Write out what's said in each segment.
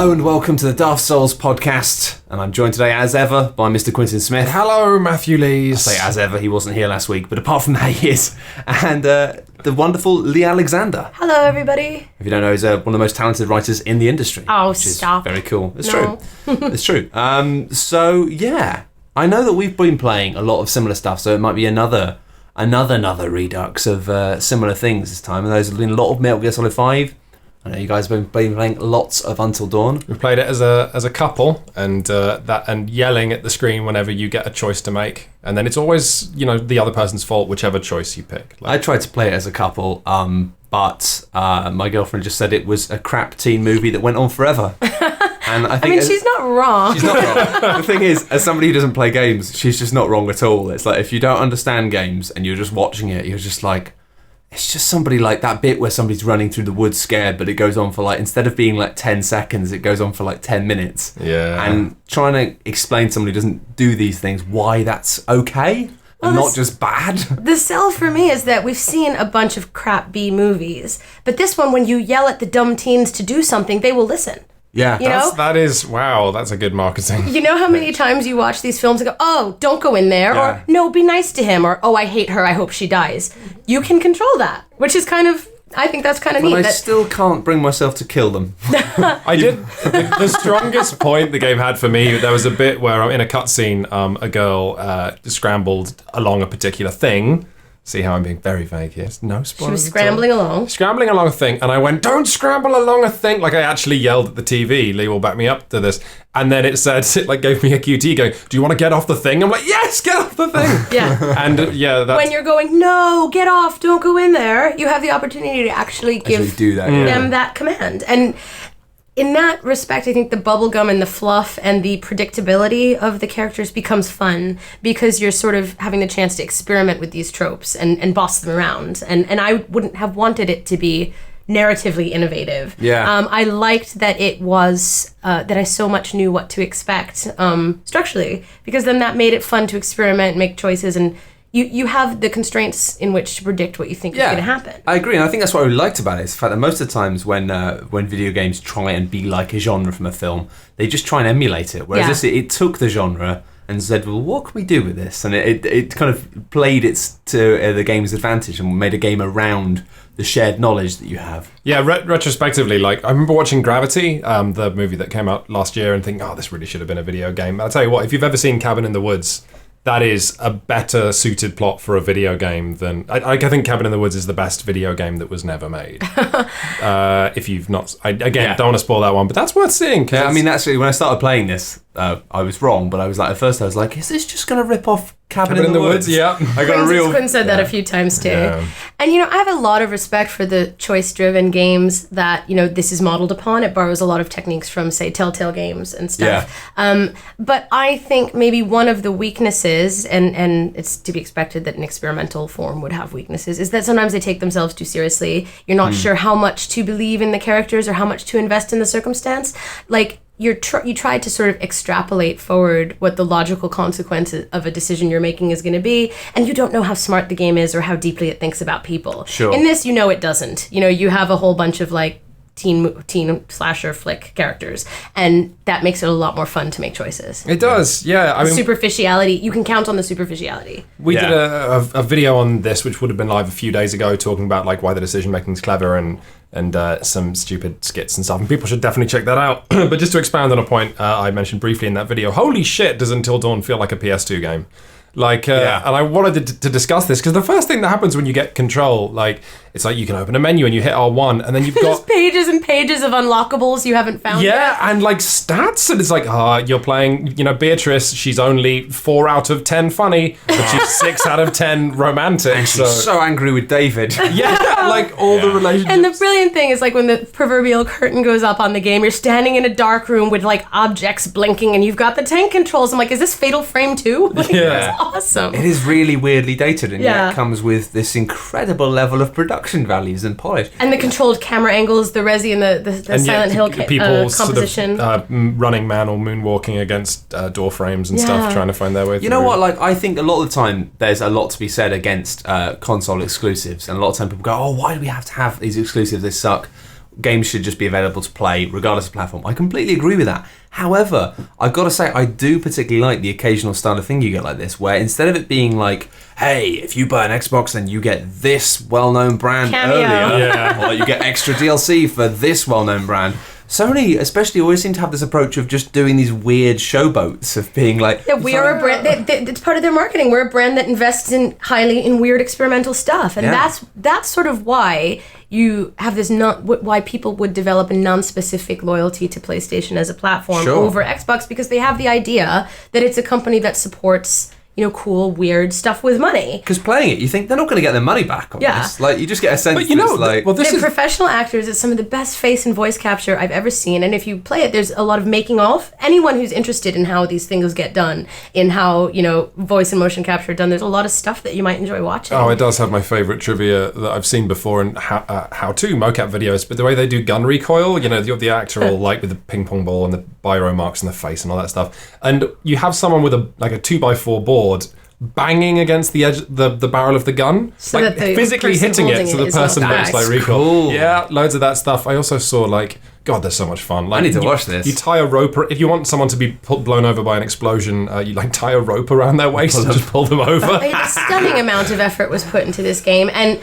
Hello and welcome to the Daft Souls podcast, and I'm joined today as ever by Mr. Quinton Smith. Hello, Matthew Lees. I say as ever, he wasn't here last week, but apart from that he is. And the wonderful Lee Alexander. Hello everybody. If you don't know, he's one of the most talented writers in the industry. Oh, which stop. Is very cool. It's true. It's true. So yeah, I know that we've been playing a lot of similar stuff, so it might be another redux of similar things this time, and those have been a lot of Metal Gear Solid 5. I know you guys have been playing lots of Until Dawn. We played it as a couple, and yelling at the screen whenever you get a choice to make, and then it's always the other person's fault, whichever choice you pick. I tried to play it as a couple, but my girlfriend just said it was a crap teen movie that went on forever. And I think she's not wrong. She's not wrong. The thing is, as somebody who doesn't play games, she's just not wrong at all. It's like if you don't understand games and you're just watching it, you're just like. It's just somebody like that bit where somebody's running through the woods scared, but it goes on for instead of being 10 seconds, it goes on for 10 minutes. Yeah. And trying to explain to somebody who doesn't do these things why that's okay and not just bad. The sell for me is that we've seen a bunch of crap B movies, but this one, when you yell at the dumb teens to do something, they will listen. Yeah. That's a good marketing. You know how many times you watch these films and go, oh, don't go in there, or no, be nice to him, or oh, I hate her, I hope she dies. You can control that, which is I think that's kind of neat. But I still can't bring myself to kill them. I did. The strongest point the game had for me, there was a bit where I'm in a cutscene, a girl scrambled along a particular thing. See how I'm being very vague here? No spoilers. She was scrambling along. Scrambling along a thing, and I went, don't scramble along a thing. I actually yelled at the TV. Lee will back me up to this. And then it said, gave me a QT going, do you want to get off the thing? I'm like, yes, get off the thing. Yeah. And that's... When you're going, no, get off, don't go in there, you have the opportunity to actually give them that command. And in that respect, I think the bubblegum and the fluff and the predictability of the characters becomes fun because you're sort of having the chance to experiment with these tropes and boss them around. And I wouldn't have wanted it to be narratively innovative. Yeah. I liked that it was, that I so much knew what to expect structurally, because then that made it fun to experiment, make choices, and you have the constraints in which to predict what you think is going to happen. I agree, and I think that's what I really liked about it, is the fact that most of the times when video games try and be like a genre from a film, they just try and emulate it, whereas this, it took the genre and said, well, what can we do with this? And it kind of played it to the game's advantage and made a game around the shared knowledge that you have. Yeah, retrospectively, I remember watching Gravity, the movie that came out last year, and thinking, oh, this really should have been a video game. I'll tell you what, if you've ever seen Cabin in the Woods, that is a better suited plot for a video game than... I think Cabin in the Woods is the best video game that was never made. If you've not... don't want to spoil that one, but that's worth seeing. Yeah, I mean, actually, when I started playing this, I was wrong, but I was at first I was like, is this just going to rip off Cabin in the Woods? Yeah. I got Quinn said that a few times too. Yeah. And, I have a lot of respect for the choice-driven games that, this is modeled upon. It borrows a lot of techniques from, say, Telltale games and stuff. Yeah. But I think maybe one of the weaknesses, and it's to be expected that an experimental form would have weaknesses, is that sometimes they take themselves too seriously. You're not sure how much to believe in the characters or how much to invest in the circumstance. You try to sort of extrapolate forward what the logical consequences of a decision you're making is going to be, and you don't know how smart the game is or how deeply it thinks about people. Sure. In this, it doesn't. You have a whole bunch of teen slasher flick characters, and that makes it a lot more fun to make choices. It does, yeah. I mean, superficiality, you can count on the superficiality. We did a video on this, which would have been live a few days ago, talking about why the decision making is clever and some stupid skits and stuff, and people should definitely check that out. But just to expand on a point I mentioned briefly in that video, holy shit, does Until Dawn feel like a PS2 game? And I wanted to discuss this because the first thing that happens when you get control, it's you can open a menu and you hit R1 and then you've got pages and pages of unlockables you haven't found yet. Yeah, and stats, and it's you're playing, Beatrice, she's only 4 out of 10 funny, but she's 6 out of 10 romantic. And she's so angry with David. Yeah, all the relationships. And the brilliant thing is when the proverbial curtain goes up on the game, you're standing in a dark room with objects blinking and you've got the tank controls. I'm is this Fatal Frame 2? That's awesome. It is really weirdly dated, and yet it comes with this incredible level of production values and polish. And the controlled camera angles, the Resi and the Silent Hill composition. Sort of, running man or moonwalking against door frames and stuff, trying to find their way through. You know what, I think a lot of the time there's a lot to be said against console exclusives, and a lot of time people go, oh, why do we have to have these exclusives, they suck. games should just be available to play regardless of platform. I completely agree with that. However, I've got to say, I do particularly like the occasional style of thing you get like this, where instead of it being like, hey, if you buy an Xbox, then you get this well-known brand earlier, or you get extra DLC for this well-known brand. Sony, especially, always seem to have this approach of just doing these weird showboats of being like... Yeah, we are a brand... It's part of their marketing. We're a brand that invests highly in weird experimental stuff. And that's sort of why you have this... why people would develop a non-specific loyalty to PlayStation as a platform over Xbox, because they have the idea that it's a company that supports... cool, weird stuff with money. Because playing it, you think they're not going to get their money back on this. Like, you just get a sense that it's like... They're professional actors. It's some of the best face and voice capture I've ever seen. And if you play it, there's a lot of making of. Anyone who's interested in how these things get done, in how, voice and motion capture are done, there's a lot of stuff that you might enjoy watching. Oh, it does have my favourite trivia that I've seen before in how-to mocap videos, but the way they do gun recoil, the actor all like with the ping pong ball and the biro marks in the face and all that stuff. And you have someone with a 2x4 board banging against the edge, the barrel of the gun, so that the physically hitting it, so the person makes recoil. Cool. Yeah, loads of that stuff. I also saw God, there's so much fun. I need to watch this. You tie a rope, if you want someone to be blown over by an explosion, you tie a rope around their waist and just pull them over. A stunning amount of effort was put into this game, and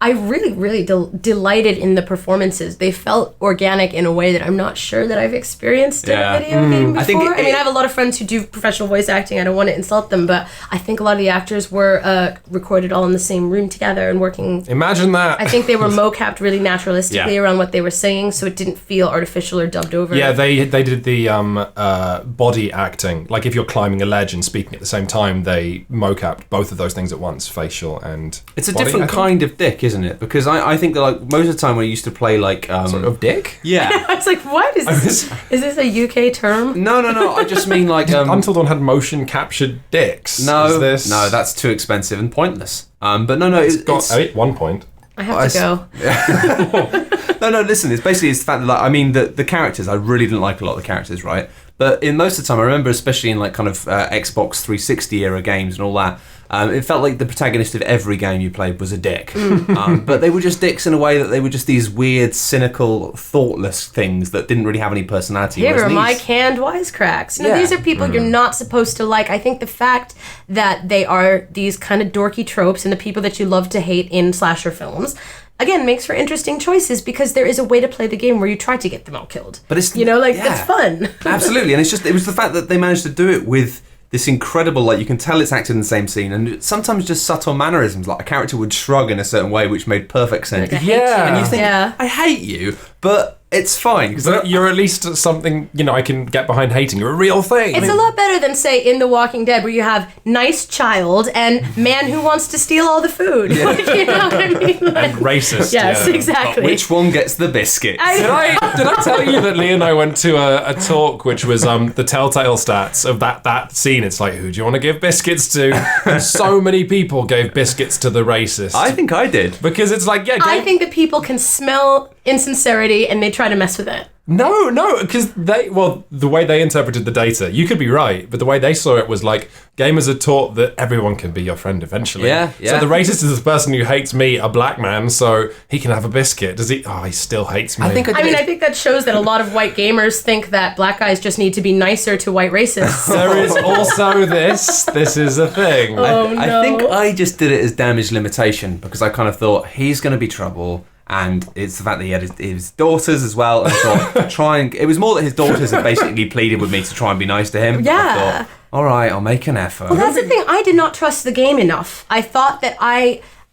I really, really delighted in the performances. They felt organic in a way that I'm not sure that I've experienced in a video game before. I have a lot of friends who do professional voice acting. I don't want to insult them, but I think a lot of the actors were recorded all in the same room together and working. Imagine that. I think they were mocapped really naturalistically around what they were saying, so it didn't feel artificial or dubbed over. Yeah, they did the body acting. Like if you're climbing a ledge and speaking at the same time, they mocapped both of those things at once, facial and It's a body, different kind of dick, isn't it? Because I think that most of the time when I used to play sort of dick? Yeah. I was like, what is this? Is this a UK term? No. I just mean like Until Dawn had motion captured dicks. No, that's too expensive and pointless. But no, it's got 1 point. I have to go. No, listen, it's the fact that the characters, I really didn't like a lot of the characters, right? But in most of the time, I remember, especially in Xbox 360 era games and all that, it felt like the protagonist of every game you played was a dick. But they were just dicks in a way that they were just these weird, cynical, thoughtless things that didn't really have any personality. Here are my canned wisecracks. These are people you're not supposed to like. I think the fact that they are these kind of dorky tropes and the people that you love to hate in slasher films, again, makes for interesting choices because there is a way to play the game where you try to get them all killed. But it's it's fun. Absolutely, and it was the fact that they managed to do it with this incredible, you can tell it's acted in the same scene, and sometimes just subtle mannerisms, like a character would shrug in a certain way, which made perfect sense. And you think, I hate you, but it's fine. Because you're at least something, I can get behind hating. You're a real thing. It's a lot better than, say, in The Walking Dead, where you have nice child and man who wants to steal all the food. Yeah. You know what I mean? And racist. Yes, exactly. But which one gets the biscuits? Did I tell you that Lee and I went to a talk which was the telltale stats of that scene? It's like, who do you want to give biscuits to? And so many people gave biscuits to the racist. I think I did. Because it's like, I think that people can smell insincerity and they try to mess with it. No, because the way they interpreted the data, you could be right, but the way they saw it was like, gamers are taught that everyone can be your friend eventually. Yeah. So the racist is the person who hates me, a black man, so he can have a biscuit. Does he? Oh, he still hates me. I think that shows that a lot of white gamers think that black guys just need to be nicer to white racists. There is also this. This is a thing. I think I just did it as damage limitation because I kind of thought he's going to be trouble. And it's the fact that he had his daughters as well. And I thought, it was more that his daughters had basically pleaded with me to try and be nice to him. Yeah. I thought, all right, I'll make an effort. Well, that's the thing. I did not trust the game enough. I thought that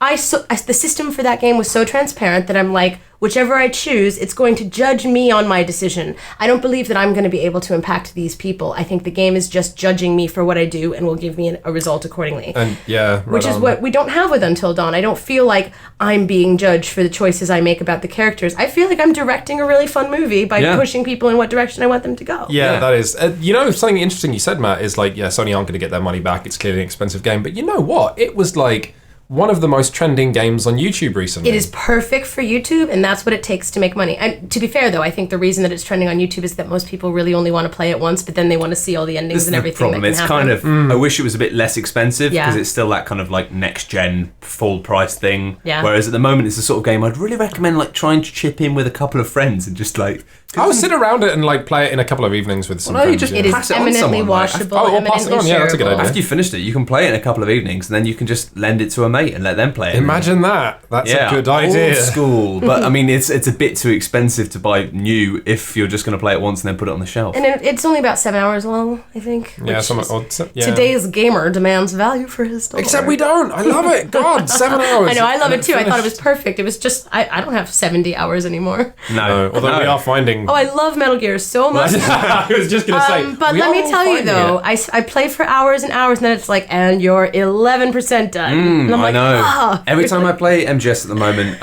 the system for that game was so transparent that I'm like, whichever I choose, it's going to judge me on my decision. I don't believe that I'm going to be able to impact these people. I think the game is just judging me for what I do and will give me a result accordingly. And which is what we don't have with Until Dawn. I don't feel like I'm being judged for the choices I make about the characters. I feel like I'm directing a really fun movie by pushing people in what direction I want them to go. Yeah. That is. Something interesting you said, Matt, is Sony aren't going to get their money back. It's clearly an expensive game. But you know what? It was like one of the most trending games on YouTube recently. It is perfect for YouTube, and that's what it takes to make money. And to be fair, though, I think the reason that it's trending on YouTube is that most people really only want to play it once, but then they want to see all the endings and everything. Problem. It's kind of. I wish it was a bit less expensive because it's still that kind of like next gen full price thing. Yeah. Whereas at the moment, it's the sort of game I'd really recommend like trying to chip in with a couple of friends and just like. I would sit around it and like play it in a couple of evenings with some friends. It is eminently watchable. Pass it on. Yeah, that's a good idea. After you finished it, you can play it in a couple of evenings, and then you can just lend it to a mate and let them play it. Imagine that. That's a good idea. Old school, but I mean, it's a bit too expensive to buy new if you're just going to play it once and then put it on the shelf. And it's only about 7 hours long, I think. Yeah, Today's gamer demands value for his dollar. Except we don't. I love it. God, 7 hours. I know, I love it too. I thought it was perfect. It was just, I don't have 70 hours anymore. No, although we are finding... Oh, I love Metal Gear so much. I was just going to say... But let me tell you though, I play for hours and hours and then it's like, and you're 11% done. And I'm like, I know. Every time I play MGS at the moment,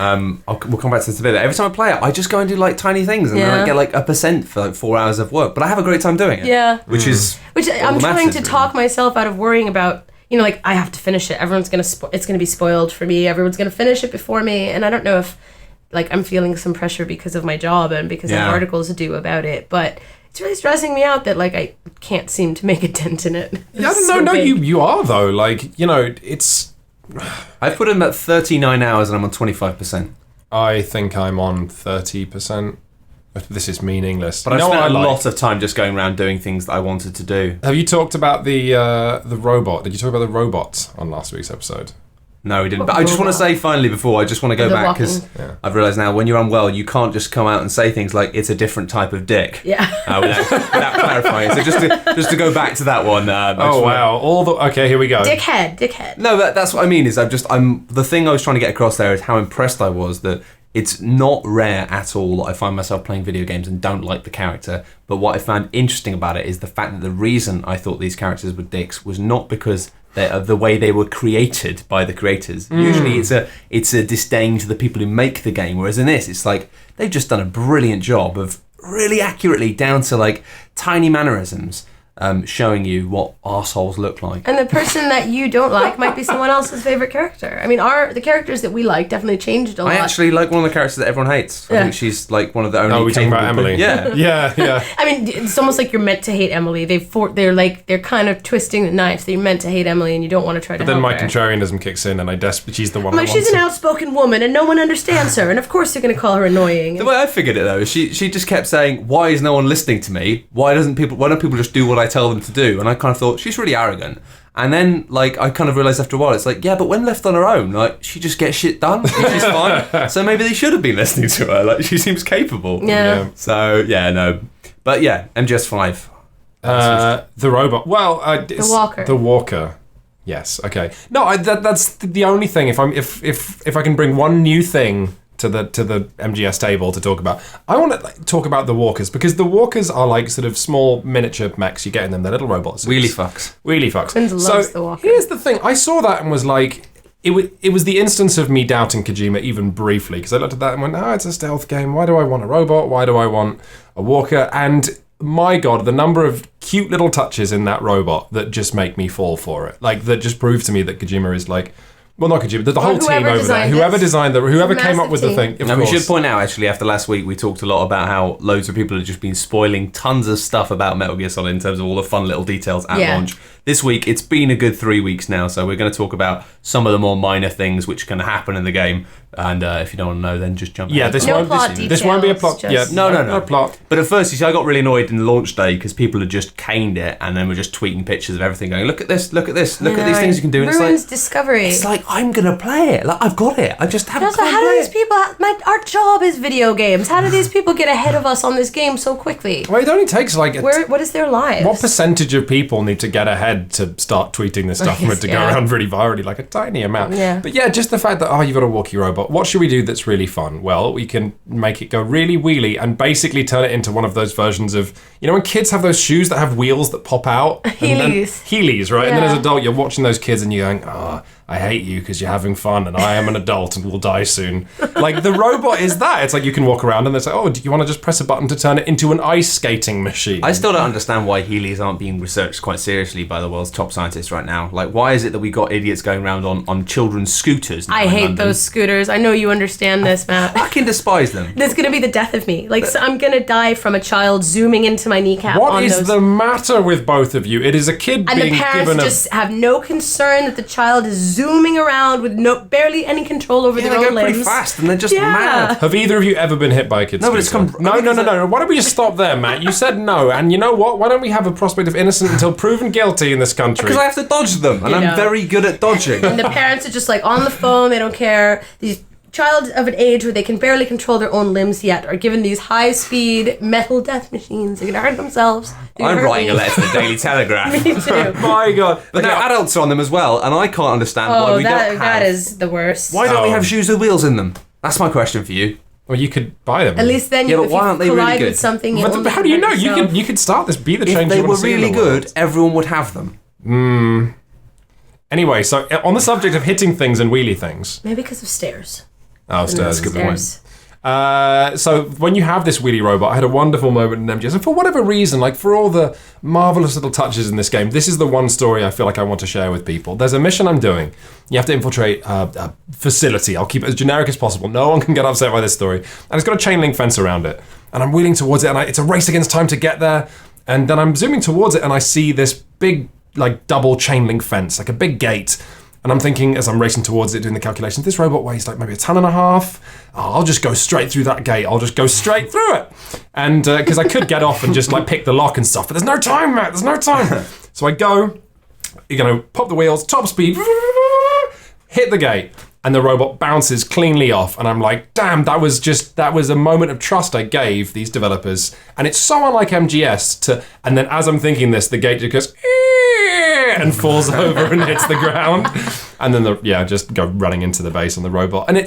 we'll come back to this a bit, but every time I play it, I just go and do like tiny things and then I get like 1% for like 4 hours of work. But I have a great time doing it. Yeah. Which I'm trying to talk myself out of worrying about, like I have to finish it. Everyone's going to, it's going to be spoiled for me. Everyone's going to finish it before me. And I don't know if like I'm feeling some pressure because of my job and because I have articles to do about it. But it's really stressing me out that like I can't seem to make a dent in it. You are though. Like, it's... I've put in about 39 hours and I'm on 25%. I think I'm on 30%. This is meaningless. But I've spent a lot of time just going around doing things that I wanted to do. Have you talked about the robot? Did you talk about the robots on last week's episode? No, we didn't. But I just want to say finally before, I just want to go back because I've realised now when you're unwell, you can't just come out and say things like it's a different type of dick. Yeah. Without clarifying. So just to go back to that one. Okay, here we go. Dickhead. No, that's what I mean. Is the thing I was trying to get across there is how impressed I was that it's not rare at all that I find myself playing video games and don't like the character. But what I found interesting about it is the fact that the reason I thought these characters were dicks was not because the way they were created by the creators. Usually it's a disdain to the people who make the game, whereas in this it's like they've just done a brilliant job of really accurately down to like tiny mannerisms showing you what arseholes look like. And the person that you don't like might be someone else's favorite character. I mean, the characters that we like definitely changed a lot. I actually like one of the characters that everyone hates. I think she's like one of the only... Oh, we're talking about Emily. Yeah. Yeah. I mean, it's almost like you're meant to hate Emily. They're kind of twisting the knife. So you're meant to hate Emily and you don't want to try to help her. But then my contrarianism kicks in and she's the one like, she's an outspoken woman and no one understands her. And of course they're going to call her annoying. The way I figured it though is she just kept saying, why is no one listening to me? Why don't people just do what I tell them to do? And I kind of thought, she's really arrogant. And then, like, I kind of realised after a while, it's like, yeah, but when left on her own, like, she just gets shit done. She's fine. So maybe they should have been listening to her. Like, she seems capable. Yeah. So, yeah, no. But, yeah, MGS5. The robot. Well, the walker. The walker. Yes, okay. No, that's the only thing. If I can bring one new thing to the MGS table to talk about, I want to talk about the walkers, because the walkers are like sort of small miniature mechs you get in them. They're little robots. Wheelie fucks. Twins loves the walker. Here's the thing. I saw that and was like, it was the instance of me doubting Kojima even briefly, because I looked at that and went, it's a stealth game. Why do I want a robot? Why do I want a walker? And my God, the number of cute little touches in that robot that just make me fall for it. Like, that just prove to me that Kojima is like... Well, not Kojima, the whole team over there. Whoever came up with the thing. Now, we should point out, actually, after last week, we talked a lot about how loads of people have just been spoiling tons of stuff about Metal Gear Solid in terms of all the fun little details at launch. This week, it's been a good 3 weeks now, so we're going to talk about some of the more minor things which can happen in the game. And if you don't want to know, then just jump ahead. This won't be a plot. No plot. But at first, you see, I got really annoyed in the launch day because people had just caned it and then were just tweeting pictures of everything going, look at this, look at this, look at these things you can do. And ruins discovery. It's like, I'm going to play it. Like, I've got it. I just haven't got it. How do these people... our job is video games. How do these people get ahead of us on this game so quickly? Well, it only takes like... what is their lives? What percentage of people need to get ahead to start tweeting this stuff and to go around really virally? Like a tiny amount. Yeah. But yeah, just the fact that, you've got a walkie robot. What should we do that's really fun? Well, we can make it go really wheelie and basically turn it into one of those versions of, when kids have those shoes that have wheels that pop out. Heelys, right? Yeah. And then as an adult, you're watching those kids and you're going, I hate you because you're having fun and I am an adult and will die soon. Like, the robot is that. It's like you can walk around and they say, do you want to just press a button to turn it into an ice skating machine? I still don't understand why Heelys aren't being researched quite seriously by like the world's top scientists right now. Like, why is it that we got idiots going around on children's scooters now I in hate London? those scooters. I know you understand this, Matt. I fucking despise them. That's going to be the death of me. Like, so I'm going to die from a child zooming into my kneecap. What is the matter with both of you? It is a kid and being the parents given just have no concern that the child is zooming around with barely any control over their they own go limbs. pretty fast and they're just mad. Have either of you ever been hit by a kid's No, but it's scooter? come... No. Why don't we just stop there, Matt? You said no, and you know what? Why don't we have a prospect of innocent until proven guilty in this country? Because I have to dodge them, and I'm very good at dodging. And the parents are just like on the phone, they don't care. These child of an age where they can barely control their own limbs yet are given these high-speed metal death machines. They're going to hurt themselves. I'm writing a letter to the Daily Telegraph. Me too. My God. But now adults are on them as well, and I can't understand why we don't have... that is the worst. Why don't we have shoes with wheels in them? That's my question for you. Well, you could buy them. At least then, Yeah, if but why aren't they you really collide good? with something, But how do you know? You could start this. Be the change If they you were want to see in really the world. good, everyone would have them. Anyway, so on the subject of hitting things and wheelie things. Maybe because of stairs. Oh, stairs. Good point. Stairs. So when you have this wheelie robot, I had a wonderful moment in MGS, and for whatever reason, like for all the marvelous little touches in this game, this is the one story I feel like I want to share with people. There's a mission I'm doing. You have to infiltrate a facility. I'll keep it as generic as possible. No one can get upset by this story. And it's got a chain link fence around it. And I'm wheeling towards it, and it's a race against time to get there. And then I'm zooming towards it, and I see this big, like, double chain link fence, like a big gate. And I'm thinking, as I'm racing towards it, doing the calculations, this robot weighs like maybe 1.5 tons. Oh, I'll just go straight through that gate. I'll just go straight through it. And because I could get off and just like pick the lock and stuff, but there's no time, Matt. There's no time. So I go, pop the wheels, top speed, hit the gate, and the robot bounces cleanly off. And I'm like, damn, that was a moment of trust I gave these developers. And it's so unlike MGS and then as I'm thinking this, the gate just goes, and falls over and hits the ground. And then just go running into the base on the robot. And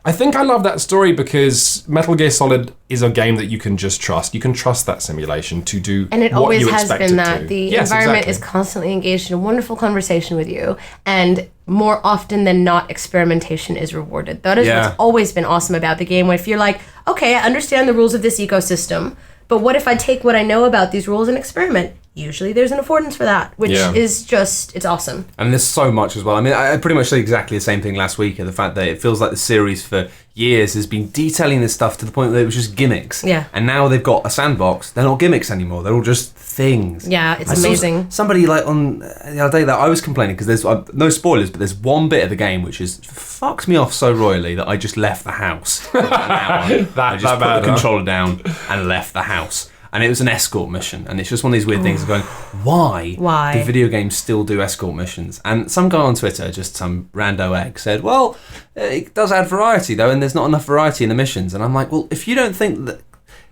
I think I love that story because Metal Gear Solid is a game that you can just trust. You can trust that simulation to do and it what always you has expect been it that to. the environment is constantly engaged in a wonderful conversation with you, and more often than not, experimentation is rewarded. That is what's always been awesome about the game. Where if you're like, okay, I understand the rules of this ecosystem, but what if I take what I know about these rules and experiment? Usually there's an affordance for that, which is just, it's awesome. And there's so much as well. I mean, I pretty much said exactly the same thing last week, the fact that it feels like the series for years has been detailing this stuff to the point that it was just gimmicks. Yeah. And now they've got a sandbox. They're not gimmicks anymore. They're all just things. Yeah, it's amazing. Somebody like on the other day that I was complaining because there's no spoilers, but there's one bit of the game which is fucked me off so royally that I just left the house. I just put the controller down and left the house. And it was an escort mission, and it's just one of these weird things of going, why do video games still do escort missions? And some guy on Twitter, just some rando egg, said, well, it does add variety, though, and there's not enough variety in the missions. And I'm like, well, if you don't think that...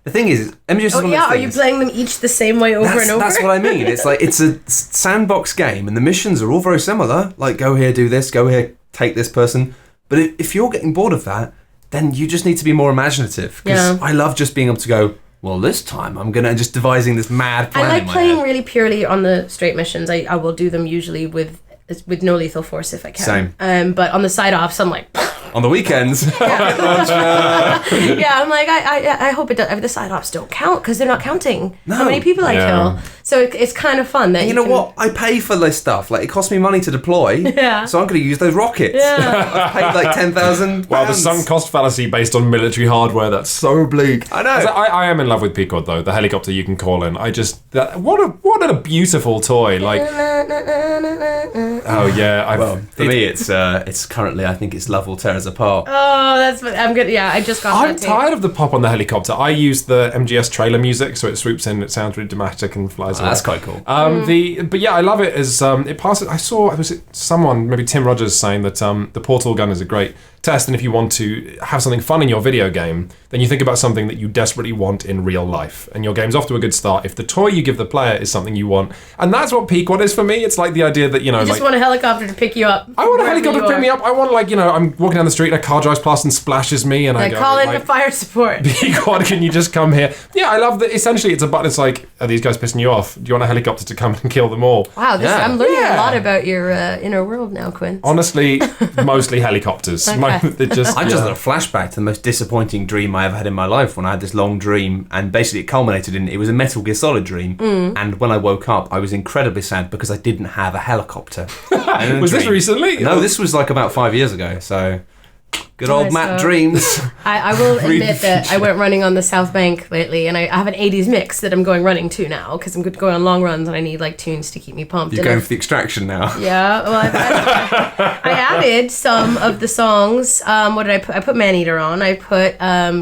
The thing is, MGS is one of those are you playing them each the same way over and over? That's what I mean. It's like, it's a sandbox game, and the missions are all very similar. Like, go here, do this, go here, take this person. But if you're getting bored of that, then you just need to be more imaginative. Because I love just being able to go, well, this time I'm going to just devising this mad plan. I like playing really purely on the straight missions. I will do them usually with no lethal force if I can. Same. But on the side offs, I'm like... On the weekends. Yeah, I'm like, I hope it does. The side ops don't count because they're not counting how many people I kill. So it's kind of fun. That you know what? I pay for this stuff. Like, it costs me money to deploy. Yeah. So I'm going to use those rockets. Yeah. I've paid like £10,000. Well, the sunk cost fallacy based on military hardware, that's so bleak. I know. I am in love with Pequod, though, the helicopter you can call in. What a beautiful toy. Like, oh yeah. For me, it's currently, I think it's Love Will Tear Us Apart. Oh, that's what I'm good. Yeah, I just got I'm tired of the pop on the helicopter. I use the MGS trailer music, so it swoops in, it sounds really dramatic and flies away. That's quite cool. But yeah, I love it as it passes. I saw, was it someone, maybe Tim Rogers, saying that the portal gun is a great test, and if you want to have something fun in your video game, then you think about something that you desperately want in real life, and your game's off to a good start if the toy you give the player is something you want. And that's what Pequod is for me. It's like the idea that, you just want a helicopter to pick you up. I want a helicopter to pick me up. I want, like, I'm walking down the street and a car drives past and splashes me, and I go, call in the fire support. Pequod, can you just come here? Yeah, I love that. Essentially, it's a button. It's like, are these guys pissing you off? Do you want a helicopter to come and kill them all? Wow, I'm learning a lot about your inner world now, Quinn. Honestly, mostly helicopters. Okay. I just had a flashback to the most disappointing dream I ever had in my life when I had this long dream, and basically it culminated in, it was a Metal Gear Solid dream, and when I woke up, I was incredibly sad because I didn't have a helicopter. Was this recently? No, this was like about 5 years ago, so... Good old Matt dreams. I will admit that I went running on the South Bank lately, and I have an 80s mix that I'm going running to now because I'm going on long runs and I need like tunes to keep me pumped. You're going for the Extraction now. Yeah, well, I added some of the songs. What did I put? I put Maneater on. I put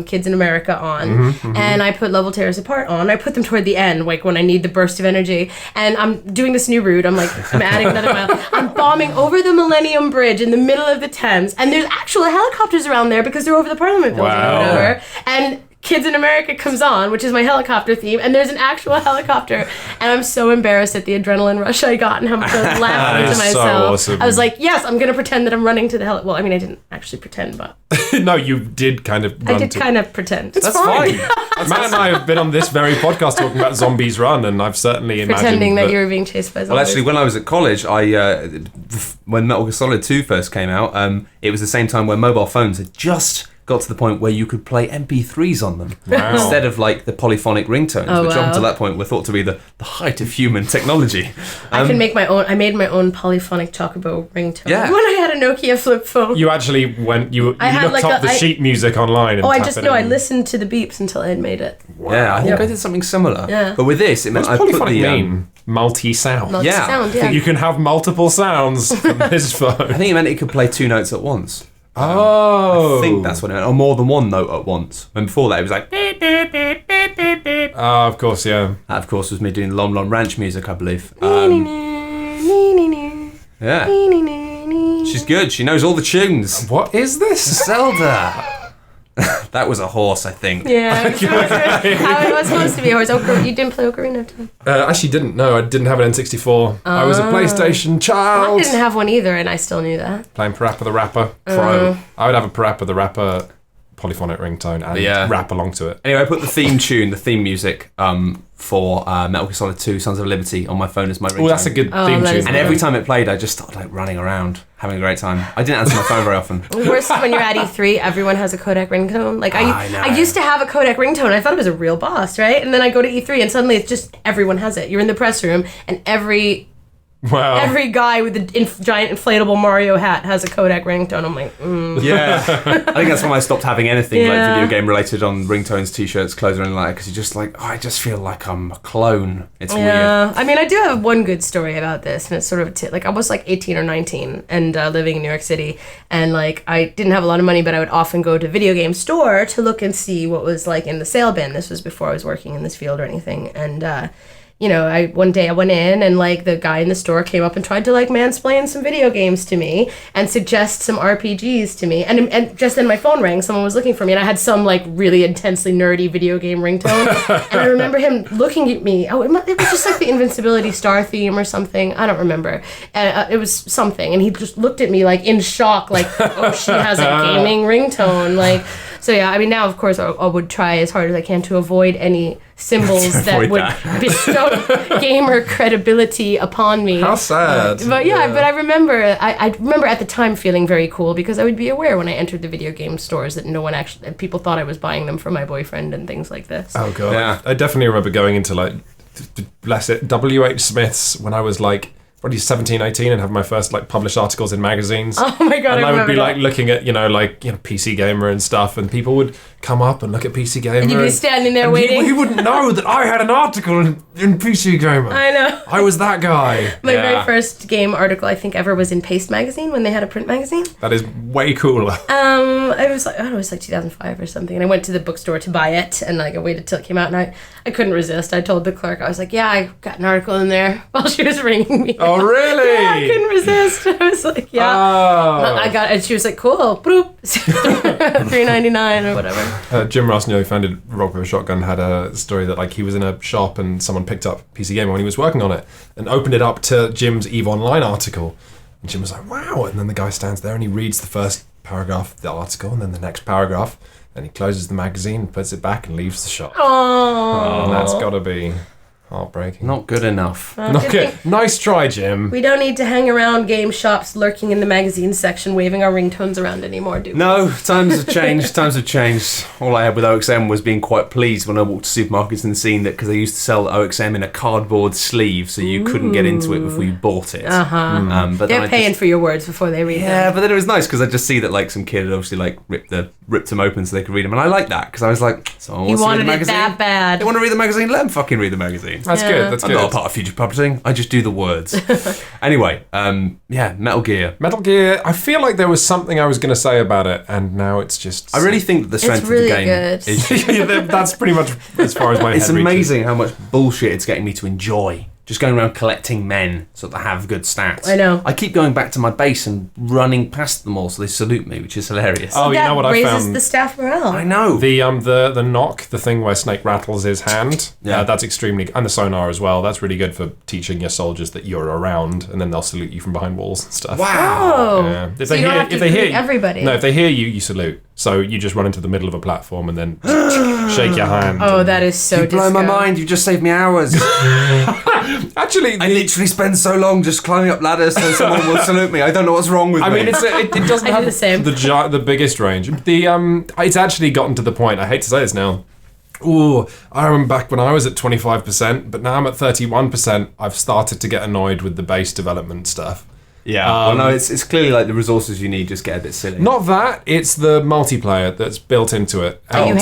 Kids in America on, and I put Love Will Tear Us Apart on. I put them toward the end, like when I need the burst of energy. And I'm doing this new route. I'm adding another mile. I'm bombing over the Millennium Bridge in the middle of the Thames, and there's actual helicopters around there because they're over the Parliament building or whatever. And Kids in America comes on, which is my helicopter theme, and there's an actual helicopter, and I'm so embarrassed at the adrenaline rush I got and how much I was laughing to myself. So awesome. I was like, yes, I'm going to pretend that I'm running to the Well, I mean, I didn't actually pretend, but... No, you did kind of run I did kind of pretend. That's fine. Matt and I have been on this very podcast talking about Zombies Run, and I've certainly imagined... Pretending that you were being chased by zombies. Well, actually, when I was at college, when Metal Gear Solid 2 first came out, it was the same time when mobile phones had just... got to the point where you could play MP3s on them instead of like the polyphonic ringtones, which up until that point were thought to be the height of human technology. I can make my own. I made my own polyphonic Chocobo ringtone when I had a Nokia flip phone. You actually went. You looked up the sheet music online. And I listened to the beeps until I had made it. Wow. Yeah, I think I did something similar. Yeah. But with this, it meant I put the multi-sound. Multi-sound, yeah. You can have multiple sounds from this phone. I think it meant it could play 2 notes at once. I think that's what it meant. Or more than 1 note at once. And before that, it was like... Oh, of course, yeah. That, of course, was me doing Lon Lon Ranch music, I believe. Yeah. She's good. She knows all the tunes. What is this? Zelda. That was a horse, I think. Yeah, how it was supposed to be a horse. You didn't play Ocarina of Time? Actually didn't. No, I didn't have an N64. I was a PlayStation child. Well, I didn't have one either, and I still knew that. Playing Parappa the Rapper Pro. I would have a Parappa the Rapper polyphonic ringtone and rap along to it. Anyway, I put the theme music for Metal Gear Solid 2 Sons of Liberty on my phone as my ringtone. Oh, that's a good theme tune. And every time it played, I just started like running around, having a great time. I didn't answer my phone very often. The worst is when you're at E3, everyone has a codec ringtone. Like I used to have a codec ringtone. I thought it was a real boss, right? And then I go to E3 and suddenly it's just everyone has it. You're in the press room and every guy with the giant inflatable Mario hat has a Kodak ringtone. I'm like, Yeah. I think that's when I stopped having anything like video game related on ringtones, t-shirts, clothes, or anything like that, because you're just like, I just feel like I'm a clone. It's weird. I mean, I do have one good story about this, and it's sort of like I was like 18 or 19 and living in New York City, and like I didn't have a lot of money, but I would often go to a video game store to look and see what was like in the sale bin. This was before I was working in this field or anything, and one day I went in and like the guy in the store came up and tried to like mansplain some video games to me and suggest some RPGs to me. And just then my phone rang. Someone was looking for me and I had some like really intensely nerdy video game ringtone. And I remember him looking at me. Oh, it was just like the Invincibility Star theme or something. I don't remember. It was something. And he just looked at me like in shock, like, oh, she has a gaming ringtone. Like, so yeah, I mean, now of course I would try as hard as I can to avoid any symbols that would bestow gamer credibility upon me. How sad. But I remember at the time feeling very cool because I would be aware when I entered the video game stores that people thought I was buying them for my boyfriend and things like this. Oh god. Yeah. I definitely remember going into like, bless it, W.H. Smith's when I was like probably 17, 18 and have my first like published articles in magazines. Oh my god, and I would be like looking at, PC Gamer and stuff, and people would come up and look at PC Gamer. And you'd be standing there waiting. He wouldn't know that I had an article in PC Gamer. I know. I was that guy. My very first game article I think ever was in Paste magazine when they had a print magazine. That is way cooler. It was like 2005 or something, and I went to the bookstore to buy it, and like I waited till it came out, and I couldn't resist. I told the clerk, I was like, yeah, I got an article in there while she was ringing me. Oh really? Yeah, I couldn't resist. I was like, yeah. Oh. I got it, and she was like, cool. Boop. $3.99 or whatever. Jim Ross, who founded Rock Paper Shotgun, had a story that like he was in a shop and someone picked up PC Gamer when he was working on it and opened it up to Jim's EVE Online article, and Jim was like, wow. And then the guy stands there and he reads the first paragraph of the article and then the next paragraph, and he closes the magazine, puts it back, and leaves the shop. Oh, and that's gotta be Heartbreaking. Not good enough. Not good. Nice try, Jim. We don't need to hang around game shops lurking in the magazine section waving our ringtones around anymore, do we? No, times have changed. Times have changed. All I had with OXM was being quite pleased when I walked to supermarkets and seeing that, because they used to sell OXM in a cardboard sleeve, so you couldn't get into it before you bought it. But They're paying for your words before they read them. Yeah, but then it was nice because I just see that like some kid had obviously like ripped them open so they could read them, and I like that because I was like, someone wants to read the magazine. You wanted it that bad. They want to read the magazine. Let them fucking read the magazine. That's good. That's I'm not a part of future publishing. I just do the words. Anyway, Metal Gear. Metal Gear. I feel like there was something I was going to say about it, and now it's just. I really think that the strength really of the game is. That's pretty much as far as my head It's reaches. amazing how much bullshit it's getting me to enjoy. Just going around collecting men so that I have good stats. I know. I keep going back to my base and running past them all so they salute me, which is hilarious. Oh, you know what I found? That raises the staff morale. I know. The knock, the thing where Snake rattles his hand, Yeah. that's extremely, and the sonar as well. That's really good for teaching your soldiers that you're around, and then they'll salute you from behind walls and stuff. Wow. Oh. Yeah. If So you don't have to greet everybody. No, if they hear you, you salute. So you just run into the middle of a platform and then shake your hand. Oh, that is so You blow my mind. You just saved me hours. Actually, I literally spend so long just climbing up ladders so someone will salute me. I don't know what's wrong with me. I mean, it doesn't I do have the same. the biggest range. It's actually gotten to the point. I hate to say this now. Ooh, I remember back when I was at 25%, but now I'm at 31%. I've started to get annoyed with the base development stuff. Yeah. Well, no, it's clearly like the resources you need just get a bit silly. Not that, it's the multiplayer that's built into it. Oh, you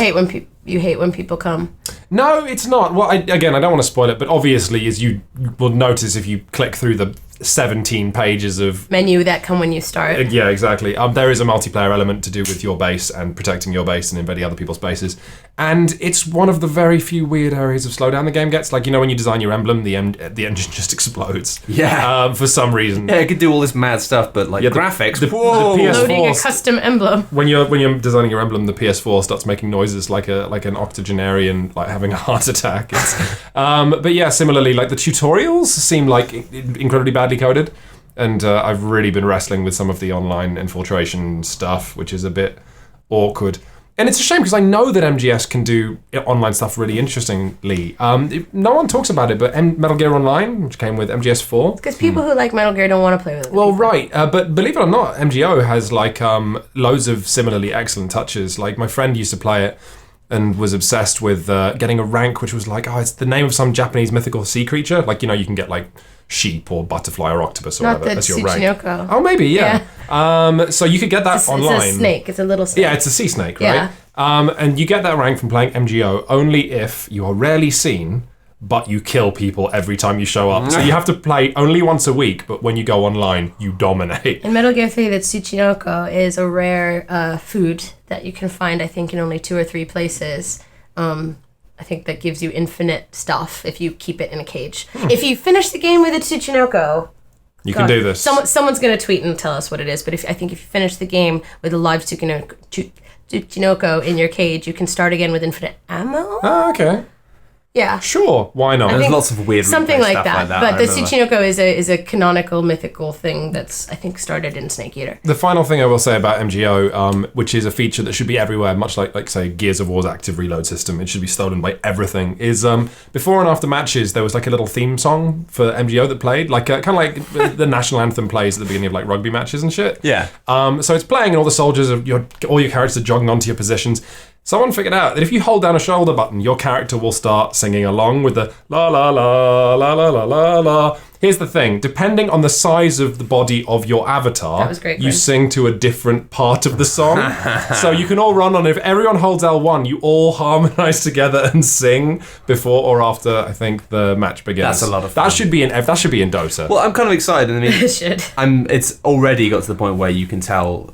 hate when people come. No, it's not. Well, I don't want to spoil it, but obviously, as you will notice if you click through the 17 pages of menu that come when you start. Yeah, exactly. There is a multiplayer element to do with your base and protecting your base and invading other people's bases. And it's one of the very few weird areas of slowdown the game gets. Like, when you design your emblem, the engine just explodes. Yeah. For some reason. Yeah, it could do all this mad stuff, but like graphics. The whoa. PS4 Loading a custom emblem. When you're designing your emblem, the PS4 starts making noises like an octogenarian like having a heart attack. But yeah, similarly, like the tutorials seem like incredibly badly coded, and I've really been wrestling with some of the online infiltration stuff, which is a bit awkward. And it's a shame because I know that MGS can do online stuff really interestingly. No one talks about it, but Metal Gear Online, which came with MGS4. Because people who like Metal Gear don't want to play with it. Well, right, but believe it or not, MGO has like loads of similarly excellent touches. Like my friend used to play it and was obsessed with getting a rank which was like, it's the name of some Japanese mythical sea creature. Like, you can get like sheep or butterfly or octopus or Not whatever the as your rank. Tsuchinoko. Oh, maybe, yeah. So you could get that online. It's a snake. It's a little snake. Yeah, it's a sea snake, right? Yeah. And you get that rank from playing MGO only if you are rarely seen, but you kill people every time you show up. So you have to play only once a week, but when you go online, you dominate. In Metal Gear 3, that Tsuchinoko is a rare food that you can find, I think, in only 2 or 3 places. I think that gives you infinite stuff if you keep it in a cage. If you finish the game with a Tsuchinoko... You can do this. Someone's going to tweet and tell us what it is, but I think if you finish the game with a live Tsuchinoko in your cage, you can start again with infinite ammo? Oh, okay. Yeah. Sure, why not? There's lots of weird something like stuff that. But the Tsuchinoko is a canonical mythical thing that's, I think, started in Snake Eater. The final thing I will say about MGO, which is a feature that should be everywhere, much like say Gears of War's active reload system, it should be stolen by everything, is before and after matches there was like a little theme song for MGO that played, like kind of like the national anthem plays at the beginning of like rugby matches and shit. Yeah. So it's playing and all the soldiers all your characters are jogging onto your positions. Someone figured out that if you hold down a shoulder button, your character will start singing along with the la la la la la la la la. Here's the thing, depending on the size of the body of your avatar, That was great, you Chris. sing to a different part of the song. So you can all run on, if everyone holds L1, you all harmonise together and sing before or after, I think, the match begins. That's a lot of fun. That should be in Dota. Well, I'm kind of excited. I mean, It should. It's already got to the point where you can tell,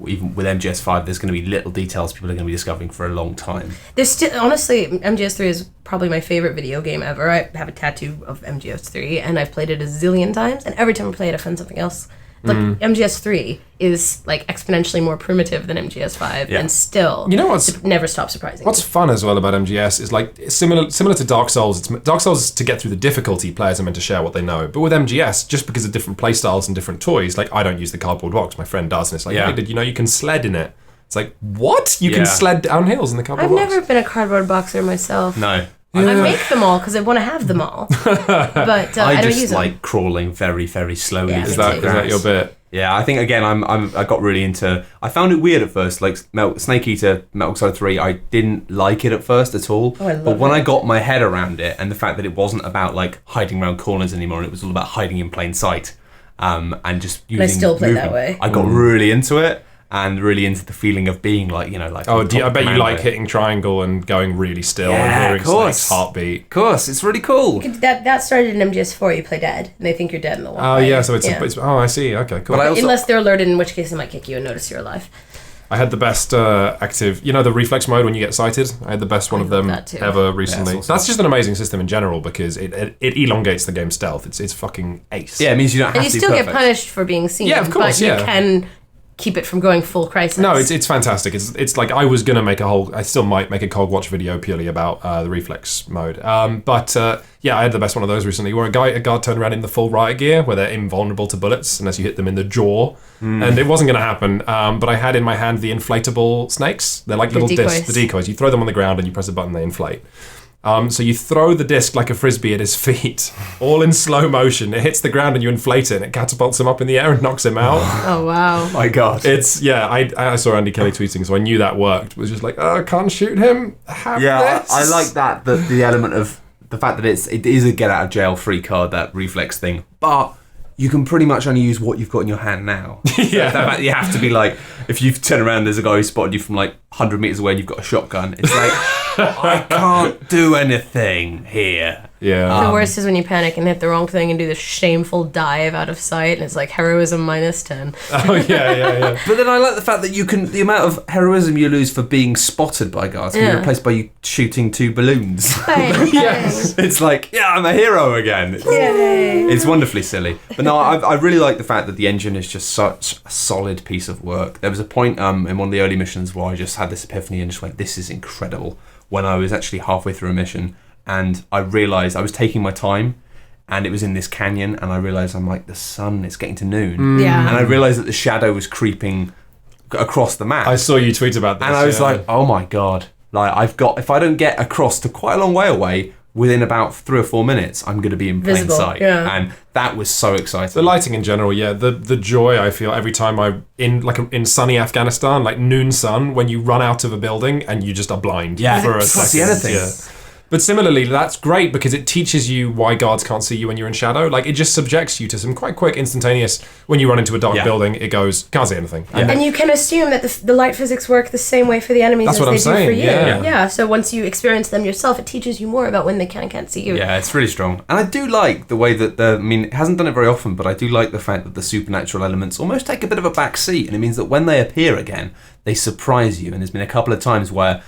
even with MGS5, there's going to be little details people are going to be discovering for a long time. There's still, honestly, MGS3 is probably my favorite video game ever. I have a tattoo of MGS3, and I've played it a zillion times, and every time I play it, I find something else. Like, MGS3 is, like, exponentially more primitive than MGS5, Yeah. and still, You know what's- never stops surprising What's me. fun as well about MGS is like similar to Dark Souls. Dark Souls, to get through the difficulty, players are meant to share what they know. But with MGS, just because of different playstyles and different toys, like I don't use the cardboard box, my friend does, and it's like, Yeah. hey, did you know you can sled in it? It's like, what? You Yeah. can sled down hills in the cardboard I've box? never been a cardboard boxer myself. No. I make them all because I want to have them all, but I don't just use them. like crawling very, very slowly. Yeah, Is that your bit? Yeah, I think again, I got really into. I found it weird at first, like Snake Eater, Metal Gear Solid 3. I didn't like it at first at all. Oh, I love but when it. I got my head around it, and the fact that it wasn't about like hiding around corners anymore, and it was all about hiding in plain sight, and just using. I still play movement, that way. I got really into it. And really into the feeling of being like, like... Oh, I bet you like hitting triangle and going really still and hearing Snake's heartbeat. Of course, it's really cool. That started in MGS4. You play dead, and they think you're dead in the wall. Oh, yeah, so it's I see. Okay, cool. But unless they're alerted, in which case they might kick you and notice you're alive. I had the best active... the reflex mode when you get sighted? I had the best one of them ever recently. Yeah, that's just an amazing system in general because it elongates the game's stealth. It's fucking ace. Yeah, it means you don't have to be And you still perfect. get punished for being seen. Yeah, of course, but you can keep it from going full crisis. No, it's fantastic. It's like I was gonna make I still might make a cold watch video purely about the reflex mode. But I had the best one of those recently, where a guard turned around in the full riot gear, where they're invulnerable to bullets unless you hit them in the jaw, and it wasn't gonna happen. But I had in my hand the inflatable snakes. They're like little discs, the decoys. You throw them on the ground and you press a button, they inflate. So you throw the disc like a frisbee at his feet, all in slow motion. It hits the ground and you inflate it, and it catapults him up in the air and knocks him out. Oh wow! My God, I saw Andy Kelly tweeting, so I knew that worked. It was just like, I can't shoot him. I like that the element of the fact that it is a get out of jail free card, that reflex thing, but you can pretty much only use what you've got in your hand now. Yeah. The fact that you have to be like, if you turn around, there's a guy who spotted you from like 100 meters away and you've got a shotgun. It's like, I can't do anything here. Yeah. The worst is when you panic and hit the wrong thing and do this shameful dive out of sight, and it's like heroism -10. Oh yeah. But then I like the fact that the amount of heroism you lose for being spotted by guards can be replaced by you shooting 2 balloons. Yes. It's like, I'm a hero again. It's wonderfully silly. But no, I really like the fact that the engine is just such a solid piece of work. There was a point in one of the early missions where I just had this epiphany and just went, this is incredible, when I was actually halfway through a mission and I realised I was taking my time and it was in this canyon and I realised I'm like, the sun, it's getting to noon. Yeah. And I realised that the shadow was creeping across the map. I saw you tweet about this. And I was like, oh my God, like if I don't get across to quite a long way away, within about 3 or 4 minutes, I'm going to be in plain sight. Yeah. And that was so exciting. the lighting in general, the joy I feel every time I'm in sunny Afghanistan, like noon sun, when you run out of a building and you just are blind for a can't second. see anything. Yeah. But similarly, that's great because it teaches you why guards can't see you when you're in shadow. Like, it just subjects you to some quite quick, instantaneous, when you run into a dark building, it goes, can't see anything. And you can assume that the light physics work the same way for the enemies That's as what they I'm do for saying, you. yeah. So once you experience them yourself, it teaches you more about when they can and can't see you. Yeah, it's really strong. And I do like the way that it hasn't done it very often, but I do like the fact that the supernatural elements almost take a bit of a back seat, and it means that when they appear again, they surprise you. And there's been a couple of times where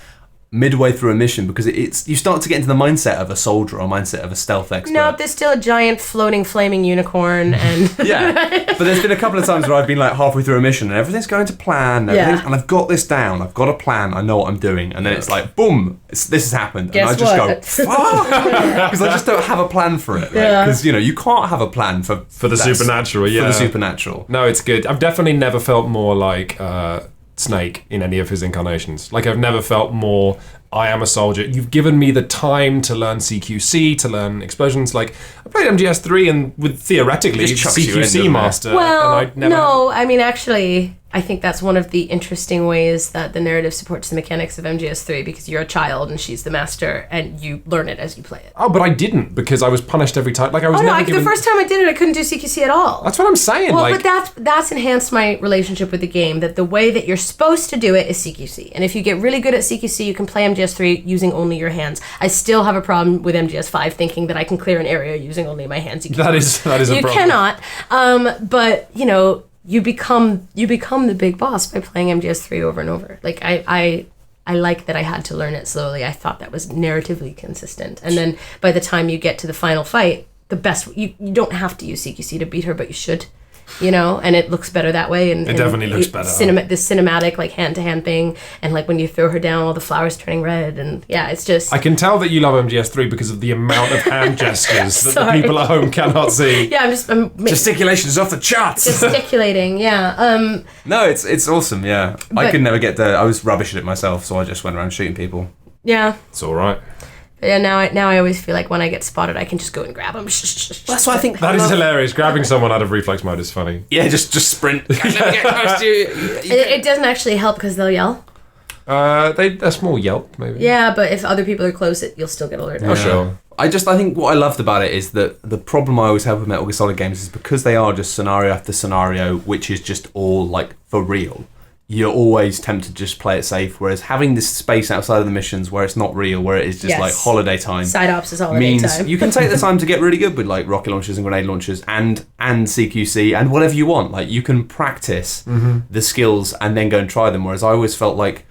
midway through a mission, because you start to get into the mindset of a soldier or mindset of a stealth expert. No, there's still a giant floating flaming unicorn and but there's been a couple of times where I've been like halfway through a mission and everything's going to plan, and I've got this down, I've got a plan, I know what I'm doing, and then it's like boom, this has happened. Guess and I just what? go fuck, because I just don't have a plan for it, because you can't have a plan for the supernatural. for the supernatural. No, it's good. I've definitely never felt more like Snake in any of his incarnations. Like, I've never felt more, I am a soldier. You've given me the time to learn CQC, to learn explosions. Like, I played MGS3 and with theoretically Just chucks you in, CQC doesn't it? master. well, and I'd never... no, I mean, actually, I think that's one of the interesting ways that the narrative supports the mechanics of MGS3, because you're a child and she's the master, and you learn it as you play it. Oh, but I didn't, because I was punished every time. Like, I was never given... The first time I did it, I couldn't do CQC at all. That's what I'm saying. Well, like... but that's enhanced my relationship with the game, that the way that you're supposed to do it is CQC. And if you get really good at CQC, you can play MGS3 using only your hands. I still have a problem with MGS5 thinking that I can clear an area using only my hands. That is a problem. You cannot. But, you become the big boss by playing MGS3 over and over. Like, I like that I had to learn it slowly. I thought that was narratively consistent. And then by the time you get to the final fight, you don't have to use CQC to beat her, but you should. And it looks better that way. And it definitely looks better. This cinematic, like, hand-to-hand thing, and, like, when you throw her down, all the flowers turning red, and, it's just... I can tell that you love MGS3 because of the amount of hand gestures that the people at home cannot see. Yeah, I'm Gesticulation is off the charts. gesticulating, yeah. No, it's awesome, yeah. I could never get I was rubbish at it myself, so I just went around shooting people. Yeah. It's all right. But yeah, now I always feel like when I get spotted, I can just go and grab them. That's why I think that is hilarious. Grabbing someone out of reflex mode is funny. Yeah, just sprint. Let me get close to you. It doesn't actually help because they'll yell. A small yelp, maybe. Yeah, but if other people are close, you'll still get alerted. Oh, sure. I think what I loved about it is that the problem I always have with Metal Gear Solid games is because they are just scenario after scenario, which is just all like for real. You're always tempted to just play it safe, whereas having this space outside of the missions where it's not real, where it is just like holiday time. Side ops is holiday means time. You can take the time to get really good with like rocket launchers and grenade launchers and CQC and whatever you want. Like you can practice the skills and then go and try them. Whereas I always felt like,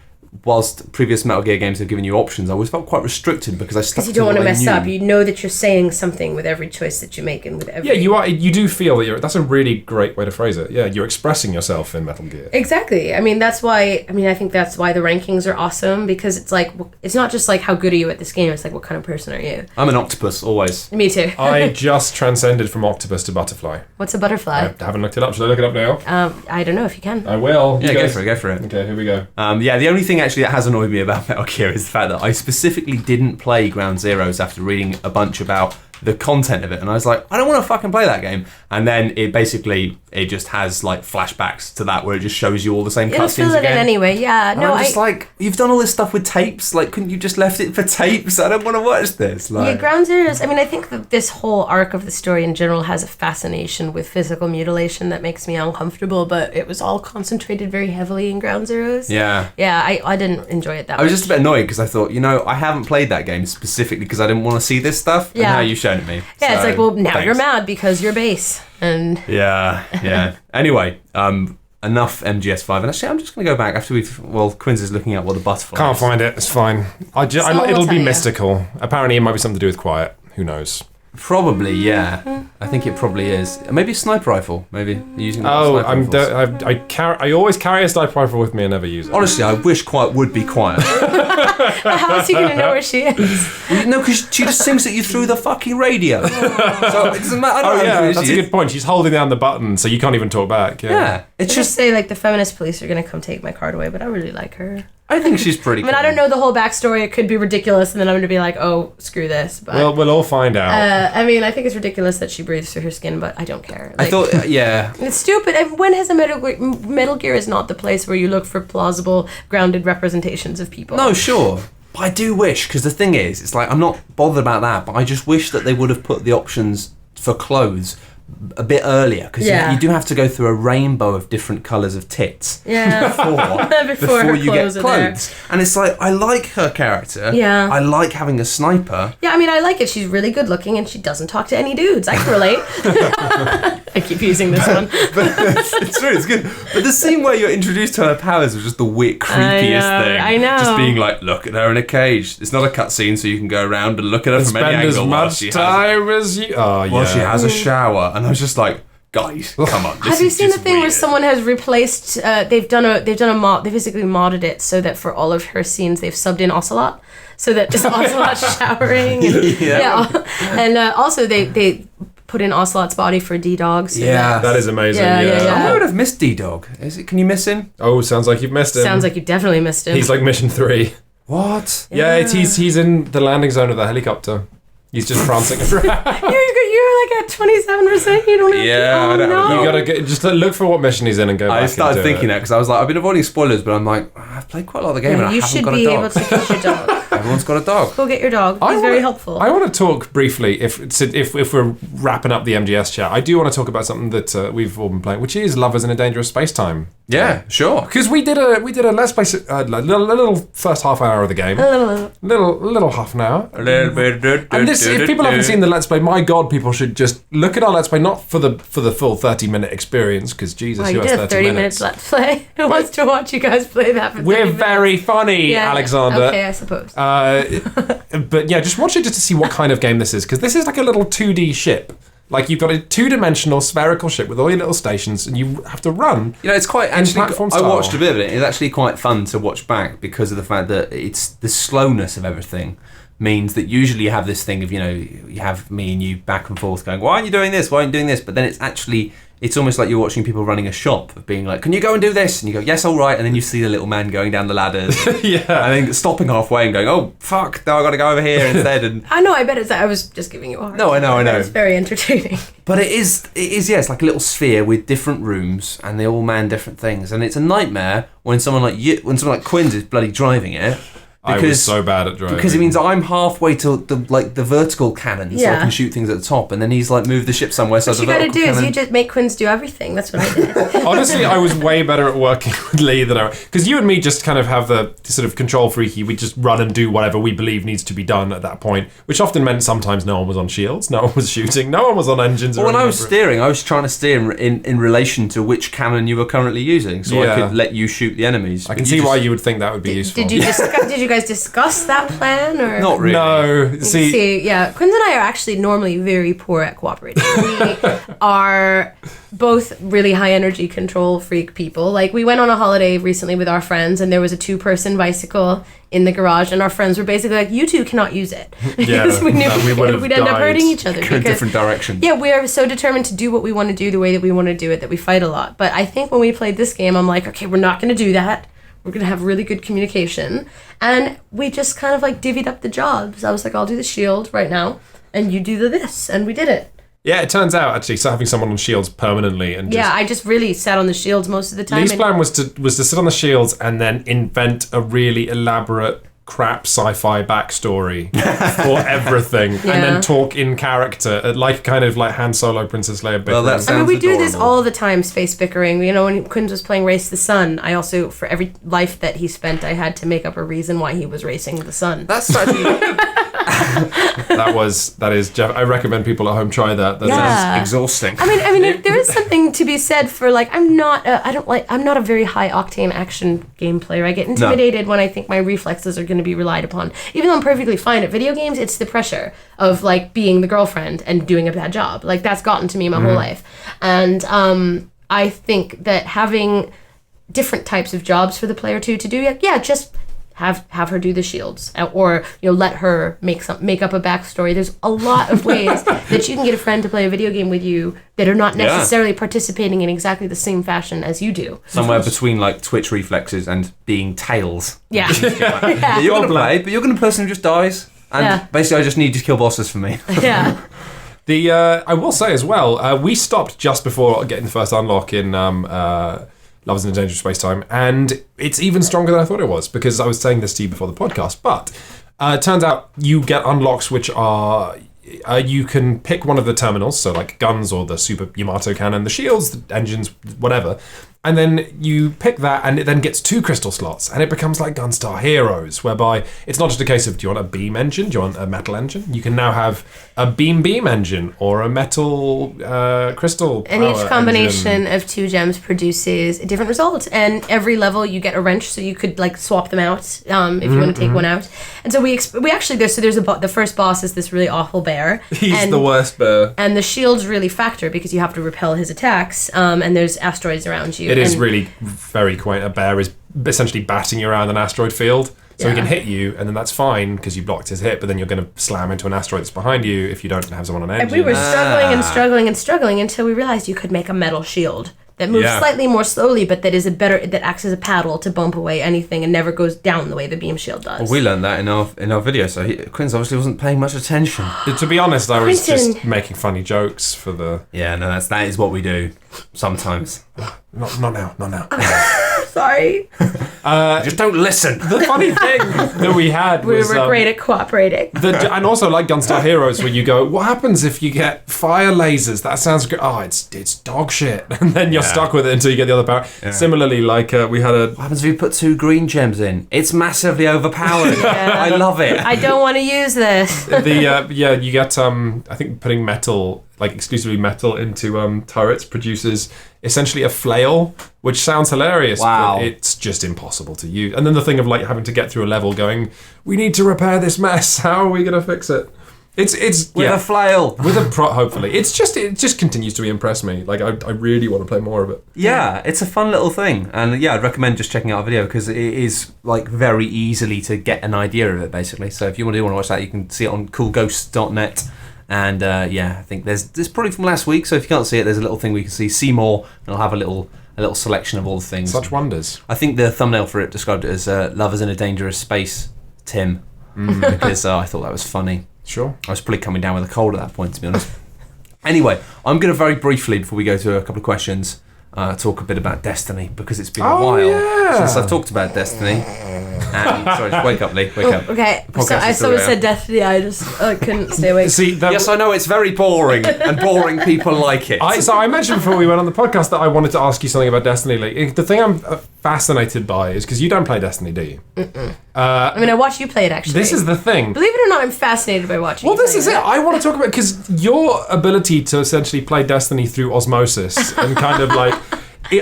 whilst previous Metal Gear games have given you options, I always felt quite restricted because I stuck to what I knew. Because you don't want to mess up. You know that you're saying something with every choice that you make and with every... Yeah, you do feel that that's a really great way to phrase it. Yeah, you're expressing yourself in Metal Gear. Exactly. I think that's why the rankings are awesome, because it's like, it's not just like how good are you at this game, it's like what kind of person are you? I'm an octopus, always. Me too. I just transcended from octopus to butterfly. What's a butterfly? I haven't looked it up. Should I look it up now? I don't know if you can. I will. Yeah, go for it. Okay, here we go. The only thing actually that has annoyed me about Metal Gear is the fact that I specifically didn't play Ground Zeroes after reading a bunch about the content of it, and I was like, I don't want to fucking play that game. And then it just has like flashbacks to that where it just shows you all the same cutscenes again. It'll fill it in anyway, yeah. And I'm just like, you've done all this stuff with tapes, like couldn't you just left it for tapes? I don't want to watch this. Yeah, Ground Zeroes, I think that this whole arc of the story in general has a fascination with physical mutilation that makes me uncomfortable, but it was all concentrated very heavily in Ground Zeroes. Yeah. Yeah, I didn't enjoy it that much. I was just a bit annoyed because I thought, I haven't played that game specifically because I didn't want to see this stuff, and now you've shown it me. Yeah, so, it's like, well, now thanks. you're mad because you're base. And yeah. Anyway, enough MGS5. And actually, I'm just going to go back after Quinns is looking at what the butterfly Can't is. find it. It's fine. It'll be mystical. Apparently, it might be something to do with quiet. Who knows? Probably, yeah. I think it probably is. Maybe a sniper rifle. Maybe using. I always carry a sniper rifle with me and never use it. Honestly, I wish Quiet would be quiet. how's he gonna know where she is? No, because she just sings at you through the fucking radio. So it doesn't matter. I don't know who that's she a is. good point. She's holding down the button, so you can't even talk back. Yeah, it's just say like the feminist police are gonna come take my card away, but I really like her. I think she's pretty. I don't know the whole backstory. It could be ridiculous, and then I'm gonna be like, oh, screw this. But we'll all find out. I think it's ridiculous that she breathes through her skin, but I don't care. I thought, it's stupid. And when has Metal Gear is not the place where you look for plausible, grounded representations of people? No, sure. But I do wish, because the thing is, it's like, I'm not bothered about that, but I just wish that they would have put the options for clothes a bit earlier, because you do have to go through a rainbow of different colours of tits before you get clothes. And it's like, I like her character. Yeah. I like having a sniper. Yeah, I like it. She's really good looking and she doesn't talk to any dudes. I can relate. I keep using this one. But it's true, it's good. But the scene where you're introduced to her powers was just the creepiest thing. I know. Just being like, look at her in a cage. It's not a cutscene, so you can go around and look at her from any angle. Spend as much time as you... While she has a shower. And I was just like, guys, come on. Have you seen the thing where someone has replaced? They've done a mod. They basically modded it so that for all of her scenes, they've subbed in Ocelot, so that just Ocelot showering. And, and also they put in Ocelot's body for D-Dog. So that is amazing. I would have missed D-Dog. Can you miss him? Oh, sounds like you've missed him. Sounds like you definitely missed him. He's like mission 3. What? Yeah, he's in the landing zone of the helicopter. He's just prancing around. You're like at 27%. You don't have to. You gotta just look for what mission he's in and go back. I started thinking that because I was like, I've been avoiding spoilers, but I'm like, I've played quite a lot of the game and I haven't got a dog. You should be able to get your dog. Everyone's got a dog. Go get your dog. He's very helpful. I want to talk briefly, if we're wrapping up the MGS chat, I do want to talk about something that we've all been playing, which is Lovers in a Dangerous Spacetime. Yeah, sure. Because we did a Let's Play, a little first half hour of the game. A little half an hour. A little bit. And this, if people haven't seen the Let's Play, my God, people should just look at our Let's Play, not for the full 30-minute experience, because Jesus, you has did 30 minutes Let's Play. Who wants to watch you guys play that for 30 minutes? We're very funny, Alexander. Okay, I suppose. But yeah, just watch it just to see what kind of game this is, because this is like a little 2D ship. Like, you've got a two-dimensional spherical ship with all your little stations, and you have to run. It's quite actually. Platform I style. watched a bit of it. It's actually quite fun to watch back because of the fact that it's the slowness of everything means that usually you have this thing of you have me and you back and forth going, why aren't you doing this? Why aren't you doing this? But then it's actually it's almost like you're watching people running a shop, of being like, can you go and do this? And you go, yes, all right. And then you see the little man going down the ladders. Yeah. And then stopping halfway and going, oh, fuck, now I got to go over here instead. And I know, I bet I was just giving you a hard No, I know. It's very entertaining. But it is, yeah, it's like a little sphere with different rooms, and they all man different things. And it's a nightmare when someone like Quinn's is bloody driving it. I was so bad at driving. Because it means I'm halfway to the vertical cannon, so I can shoot things at the top, and then he's like, move the ship somewhere. So what you gotta do is you just make Quinns do everything. That's what I did. Honestly, I was way better at working with Lee than because you and me just kind of have the sort of control freaky. We just run and do whatever we believe needs to be done at that point, which often meant sometimes no one was on shields, no one was shooting, no one was on engines. Well, when I was steering, I was trying to steer in relation to which cannon you were currently using, so I could let you shoot the enemies. I can see why you would think that would be useful. Did you guys discuss that plan, or not really? No. See, yeah, Quinns and I are actually normally very poor at cooperating. We are both really high energy control freak people. Like, we went on a holiday recently with our friends, and there was a 2-person bicycle in the garage, and our friends were basically like, you two cannot use it. Because we knew we'd end up hurting each other. Go in different directions. Yeah, we are so determined to do what we want to do the way that we want to do it that we fight a lot. But I think when we played this game, I'm like, okay, we're not going to do that. We're going to have really good communication. And we just kind of like divvied up the jobs. I was like, I'll do the shield right now, and you do this. And we did it. Yeah, it turns out actually having someone on shields permanently and I just really sat on the shields most of the time. Lee's plan was to sit on the shields and then invent a really elaborate crap sci-fi backstory for everything, and then talk in character, like kind of like Han Solo, Princess Leia. Well, that sounds we do adorable. this all the time, space bickering. You know, when Quinns was playing Race the Sun, I also, for every life that he spent, I had to make up a reason why he was racing the sun. That's actually... that is Jeff. I recommend people at home try that. That's exhausting. I mean, there is something to be said for like, I'm not a very high octane action game player. I get intimidated when I think my reflexes are going to be relied upon. Even though I'm perfectly fine at video games, it's the pressure of like being the girlfriend and doing a bad job. Like, that's gotten to me my whole life. And I think that having different types of jobs for the player to do, just have her do the shields, or let her make up a backstory. There's a lot of ways that you can get a friend to play a video game with you that are not necessarily participating in exactly the same fashion as you do. Somewhere between like Twitch reflexes and being Tails. Yeah. You're going to play, but you're going to be the person who just dies. And basically, I just need you to kill bosses for me. Yeah. I will say as well, we stopped just before getting the first unlock in Lovers in a Dangerous Spacetime, and it's even stronger than I thought it was, because I was saying this to you before the podcast, but it turns out you get unlocks which are... you can pick one of the terminals, so like guns or the Super Yamato cannon, the shields, the engines, whatever, and then you pick that, and it then gets 2 crystal slots, and it becomes like Gunstar Heroes, whereby it's not just a case of, do you want a beam engine, do you want a metal engine? You can now have a beam engine or a metal crystal power and each combination engine. of 2 gems produces a different result, and every level you get a wrench, so you could like swap them out if you want to take one out. And so we actually there's the first boss is this really awful bear. He's the worst bear. And the shields really factor because you have to repel his attacks, and there's asteroids around you. It is really very quaint. A bear is essentially batting you around an asteroid field. So he can hit you, and then that's fine because you blocked his hit, but then you're going to slam into an asteroid that's behind you if you don't have someone on engine. And we were struggling until we realized you could make a metal shield that moves slightly more slowly, but that acts as a paddle to bump away anything and never goes down the way the beam shield does. Well, we learned that in our video, so Quinns obviously wasn't paying much attention. To be honest, I was just making funny jokes for the... Yeah, no, that is what we do sometimes. Not now. Sorry. Just don't listen. The funny thing that we had was... We were great at cooperating. And also like Gunstar Heroes, where you go, what happens if you get fire lasers? That sounds good. Oh, it's dog shit. And then you're stuck with it until you get the other power. Yeah. Similarly, like we had What happens if you put 2 green gems in? It's massively overpowered. I love it. I don't want to use this. You get, I think putting metal, like exclusively metal into turrets produces essentially a flail, which sounds hilarious, but it's just impossible to use. And then the thing of like having to get through a level going, we need to repair this mess. How are we going to fix it? It's with a flail. With a hopefully. It just continues to impress me. Like I really want to play more of it. Yeah, it's a fun little thing. And I'd recommend just checking out a video because it is like very easily to get an idea of it basically. So if you want to watch that, you can see it on coolghosts.net. And I think there's probably from last week. So if you can't see it, there's a little thing we can see more, and I'll have a little selection of all the things. Such wonders. I think the thumbnail for it described it as "Lovers in a Dangerous Space," Tim, because I thought that was funny. Sure. I was probably coming down with a cold at that point, to be honest. Anyway, I'm going to very briefly, before we go to a couple of questions, talk a bit about Destiny, because it's been a while since I've talked about Destiny. And, sorry, just wake up, Lee. Wake up. Okay, so someone said Destiny, I just couldn't stay awake. See, yes, I know it's very boring, and boring people like it. So I mentioned before we went on the podcast that I wanted to ask you something about Destiny, Lee. The thing I'm fascinated by is because you don't play Destiny, do you? I mean, I watch you play it, actually. This is the thing. Believe it or not, I'm fascinated by watching Well, this is it. I want to talk about, because your ability to essentially play Destiny through osmosis and kind of like...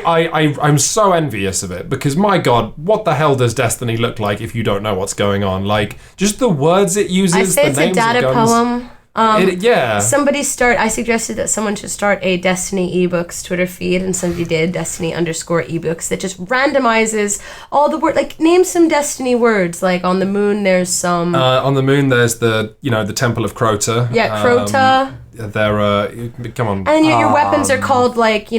I'm so envious of it, because my God, what the hell does Destiny look like if you don't know what's going on? Like, just the words it uses, I say the it's names a data of guns. poem. I suggested that someone should start a Destiny ebooks Twitter feed, and somebody did, Destiny_ebooks, that just randomizes all the words. Like, name some Destiny words. Like, on the moon, there's some... on the moon, there's the Temple of Crota. Yeah, Crota. Come on. And then your weapons are called, like,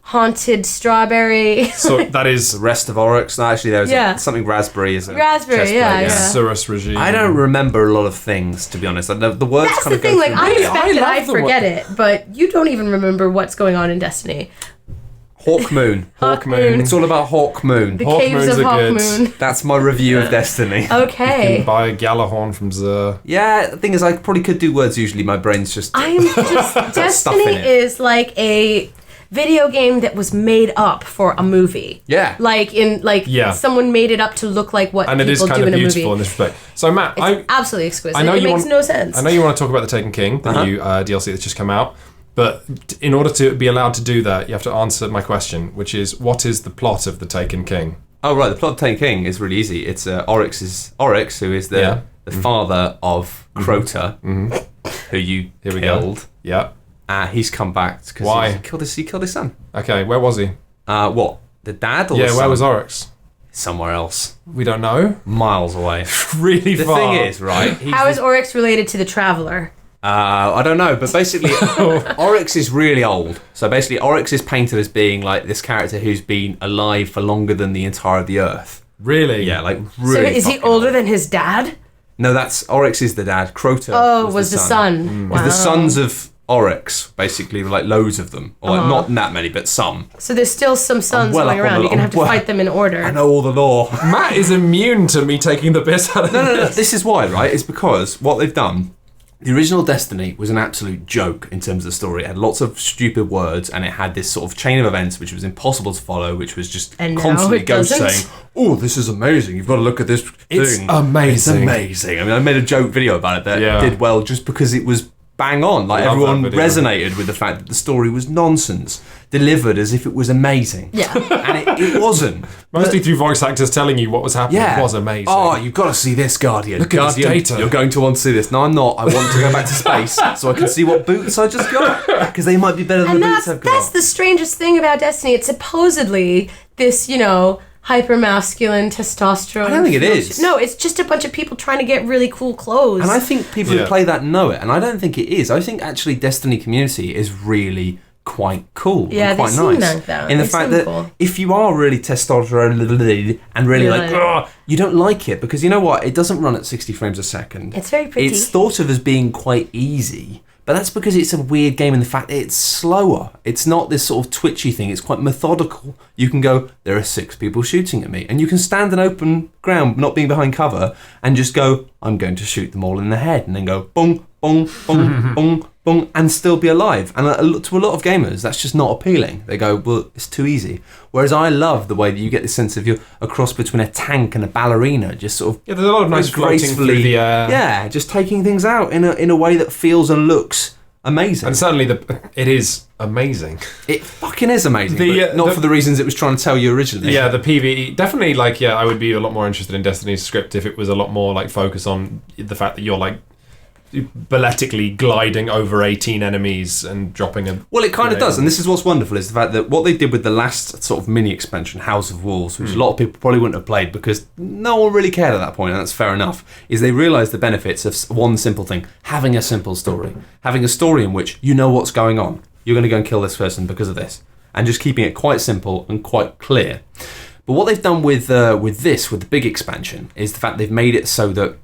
Haunted Strawberry. So that is... The rest of Oryx. No, actually, there's something Raspberry. Raspberry, yeah. Surus regime. I don't remember a lot of things, to be honest. The words That's kind the of thing, go like, through I me. expect that I forget it, but you don't even remember what's going on in Destiny. Hawk Moon. Hawk Moon. It's all about Hawk Moon. The Hawk caves Moons of are Hawk good. Moon. That's my review of Destiny. You can Okay. buy a Galahorn from Xur. Yeah, the thing is, I probably could do words usually. My brain's just... I'm just... Destiny in it. is like a video game that was made up for a movie. Yeah. Someone made it up to look like what And people it is do kind of in a beautiful movie. in this respect. So, Matt, It's absolutely exquisite. I know it you makes want- no sense. I know you want to talk about the Taken King, the new DLC that's just come out, but in order to be allowed to do that, you have to answer my question, which is, what is the plot of the Taken King? Oh, right. The plot of Taken King is really easy. It's Oryx, who is the father of Crota, who you killed. Yeah. He's come back because Why? he killed his son. Okay, where was he? What? The dad or the son? Where was Oryx? Somewhere else. We don't know. Miles away. Really The far. thing is, right? How is Oryx related to the Traveler? I don't know, but basically, Oryx is really old. So basically, Oryx is painted as being like this character who's been alive for longer than the entire of the Earth. Really? Yeah, like really. So is he fucking older old. than his dad? No, that's Oryx is the dad. Crota Was the son. Was the sons of Oryx, basically, like loads of them. Or like, not that many, but some. So there's still some sons well going up on around. the- You're going to have to well- fight them in order. I know all the lore. Matt is immune to me taking the piss out of No. This is why, right? It's because what they've done. The original Destiny was an absolute joke in terms of the story. It had lots of stupid words, and it had this sort of chain of events which was impossible to follow, which was just And now constantly it Ghost doesn't. saying, "Oh, this is amazing! You've got to look at this thing. It's amazing. It's amazing." I mean, I made a joke video about it that Yeah. did well just because it was bang on. Like, Love that everyone video. resonated with the fact that the story was nonsense, delivered as if it was amazing. Yeah. And it wasn't. Mostly through voice actors telling you what was happening. Yeah. It was amazing. Oh, you've got to see this, Guardian. Look at this Guardian, data. You're going to want to see this. No, I'm not. I want to go back to space so I can see what boots I just got. Because they might be better than And the boots that's I've got. the strangest thing about Destiny. It's supposedly this, hyper-masculine testosterone. I don't think it is. No, it's just a bunch of people trying to get really cool clothes. And I think people who Yeah. play that know it. And I don't think it is. I think actually Destiny community is really quite cool. Yeah, and they quite seem nice. like that. In the They fact seem that cool. if you are really testosterone and really like, Yeah. you don't like it because you know what? It doesn't run at 60 frames a second. It's very pretty. It's thought of as being quite easy. But that's because it's a weird game in the fact that it's slower. It's not this sort of twitchy thing. It's quite methodical. You can go, there are 6 people shooting at me. And you can stand in open ground, not being behind cover, and just go, I'm going to shoot them all in the head. And then go, bong, bong, bong, bong, bong, and still be alive. And to a lot of gamers, that's just not appealing. They go, well, it's too easy. Whereas I love the way that you get this sense of you're a cross between a tank and a ballerina, just sort of... Yeah, there's a lot of nice floating through the air. Yeah, just taking things out in a way that feels and looks amazing. And certainly it is amazing. It fucking is amazing, but not for the reasons it was trying to tell you originally. Yeah, the PvE definitely. I would be a lot more interested in Destiny's script if it was a lot more focused on the fact that you're balletically gliding over 18 enemies and dropping a... Well, it kind of does, and this is what's wonderful, is the fact that what they did with the last sort of mini expansion, House of Wolves, which a lot of people probably wouldn't have played because no one really cared at that point, and that's fair enough, is they realised the benefits of one simple thing, having a simple story. Having a story in which you know what's going on. You're going to go and kill this person because of this. And just keeping it quite simple and quite clear. But what they've done with the big expansion, is the fact they've made it so that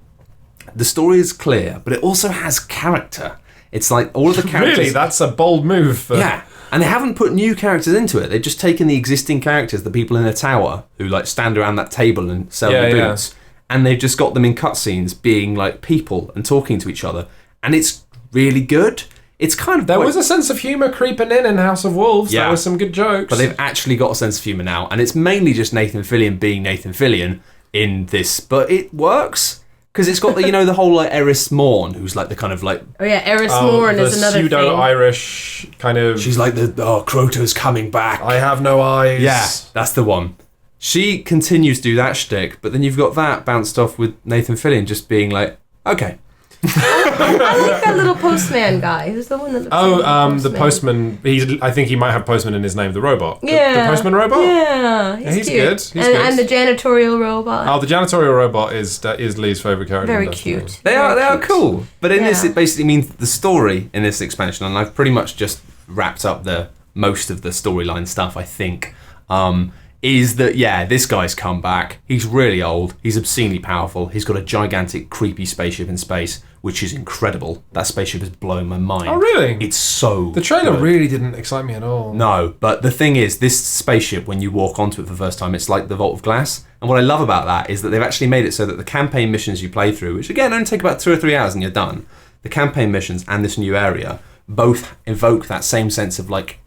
the story is clear, but it also has character. It's like all of the characters... Really? That's a bold move. Yeah. And they haven't put new characters into it. They've just taken the existing characters, the people in the tower, who like stand around that table and sell the boots, and they've just got them in cutscenes being like people and talking to each other. And it's really good. It's kind of... There was a sense of humour creeping in House of Wolves. Yeah. There was some good jokes. But they've actually got a sense of humour now. And it's mainly just Nathan Fillion being Nathan Fillion in this. But it works. Because it's got the, the whole like Eris Morn, who's like the kind of like... Oh yeah, Eris Morn is another thing. Pseudo-Irish kind of... She's like Croto's coming back. I have no eyes. Yeah, that's the one. She continues to do that shtick, but then you've got that bounced off with Nathan Fillion just being like, okay. I like that little postman guy. Who's the one that looks the postman. I think he might have postman in his name. The robot. Yeah. The postman robot. Yeah, he's cute. Good. He's good. And the janitorial robot. Oh, the janitorial robot is Lee's favourite character. Very cute. They are cool. But in this, it basically means the story in this expansion, and I've pretty much just wrapped up most of the storyline stuff, I think, is that, this guy's come back. He's really old. He's obscenely powerful. He's got a gigantic, creepy spaceship in space, which is incredible. That spaceship is blowing my mind. Oh, really? It's so The trailer good. really didn't excite me at all. No, but the thing is, this spaceship, when you walk onto it for the first time, it's like the Vault of Glass. And what I love about that is that they've actually made it so that the campaign missions you play through, which again only take about 2 or 3 hours and you're done, the campaign missions and this new area both evoke that same sense of like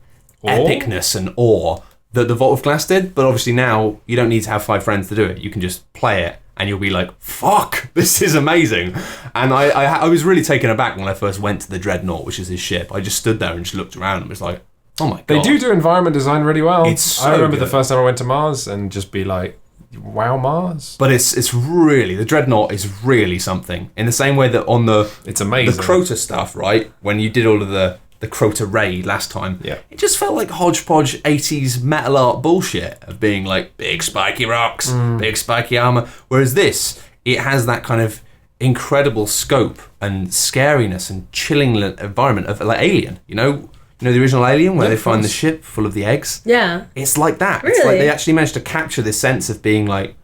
epicness and awe that the Vault of Glass did, but obviously now you don't need to have 5 friends to do it. You can just play it and you'll be like, fuck, this is amazing. And I was really taken aback when I first went to the Dreadnought, which is his ship. I just stood there and just looked around and was like, oh my God. They do environment design really well. It's so I remember good. the first time I went to Mars and just be like, wow, Mars. But it's really, the Dreadnought is really something. In the same way that on it's amazing. The Crota stuff, right? When you did all of the Crota raid last time, it just felt like hodgepodge 80s metal art bullshit of being like big spiky rocks, big spiky armor. Whereas this, it has that kind of incredible scope and scariness and chilling environment of like Alien. You know the original Alien where they find the ship full of the eggs? Yeah. It's like that. Really? It's like they actually managed to capture this sense of being like,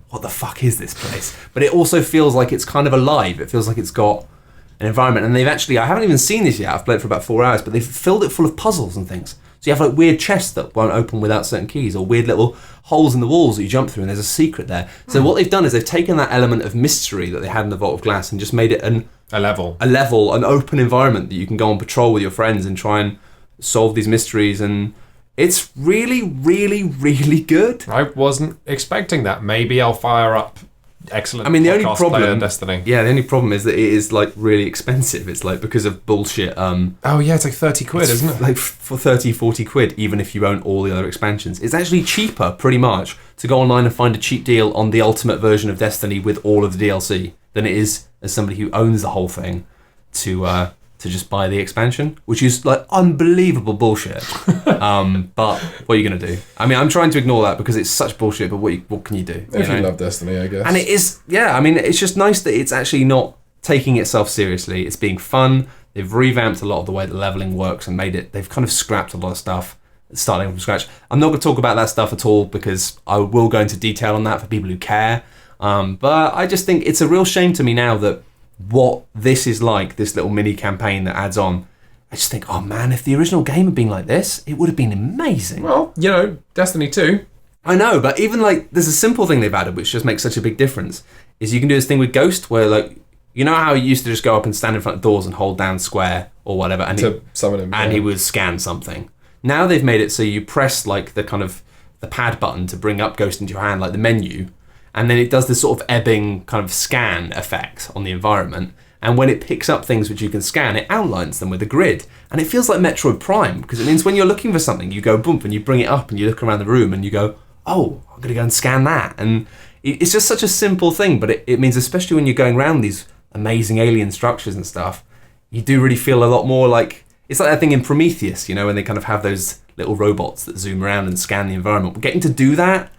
what the fuck is this place? But it also feels like it's kind of alive. It feels like it's got an environment, and they've actually, I haven't even seen this yet, I've played it for about 4 hours, but they've filled it full of puzzles and things. So you have like weird chests that won't open without certain keys, or weird little holes in the walls that you jump through and there's a secret there. So what they've done is they've taken that element of mystery that they had in the Vault of Glass and just made it a level, an open environment that you can go on patrol with your friends and try and solve these mysteries, and it's really, really, really good. I wasn't expecting that. Maybe I'll fire up excellent. I mean, the only problem, Destiny. Yeah, the only problem is that it is like really expensive. It's like because of bullshit. Oh yeah, it's like 30 quid, isn't it? Like for 30, 40 quid, even if you own all the other expansions. It's actually cheaper, pretty much, to go online and find a cheap deal on the ultimate version of Destiny with all of the DLC than it is as somebody who owns the whole thing to just buy the expansion, which is like unbelievable bullshit. But what are you going to do? I mean, I'm trying to ignore that because it's such bullshit, but what can you do? If you love Destiny, I guess. And it is, I mean, it's just nice that it's actually not taking itself seriously. It's being fun. They've revamped a lot of the way that leveling works and made it, they've kind of scrapped a lot of stuff, starting from scratch. I'm not going to talk about that stuff at all because I will go into detail on that for people who care. But I just think it's a real shame to me now that what this is like, this little mini campaign that adds on, I just think, oh man, if the original game had been like this, it would have been amazing. Well, Destiny 2. I know, but even like, there's a simple thing they've added which just makes such a big difference, is you can do this thing with Ghost where like, you know how you used to just go up and stand in front of doors and hold down square or whatever, and to summon him, and he would scan something. Now they've made it so you press like the kind of the pad button to bring up Ghost into your hand, like the menu, and then it does this sort of ebbing kind of scan effect on the environment. And when it picks up things which you can scan, it outlines them with a grid. And it feels like Metroid Prime, because it means when you're looking for something, you go boom, and you bring it up and you look around the room and you go, oh, I'm going to go and scan that. And it's just such a simple thing, but it means especially when you're going around these amazing alien structures and stuff, you do really feel a lot more like, it's like that thing in Prometheus, you know, when they kind of have those little robots that zoom around and scan the environment. But getting to do that,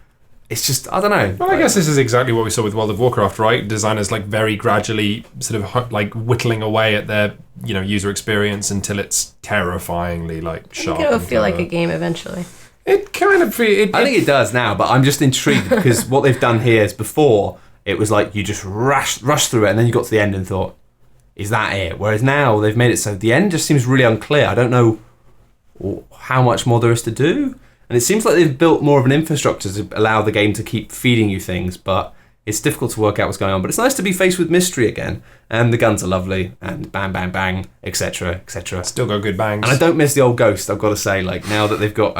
it's just, I don't know. Well, I guess this is exactly what we saw with World of Warcraft, right? Designers like very gradually sort of like whittling away at their, you know, user experience until it's terrifyingly like sharp. I think it'll feel like a game eventually. It kind of feels... I think it does now, but I'm just intrigued because what they've done here is before, it was like you just rush through it and then you got to the end and thought, is that it? Whereas now they've made it so the end just seems really unclear. I don't know how much more there is to do. And it seems like they've built more of an infrastructure to allow the game to keep feeding you things, but it's difficult to work out what's going on. But it's nice to be faced with mystery again. And the guns are lovely, and bang, bang, bang, etc., etc. Still got good bangs. And I don't miss the old Ghost, I've got to say. Like, now that they've got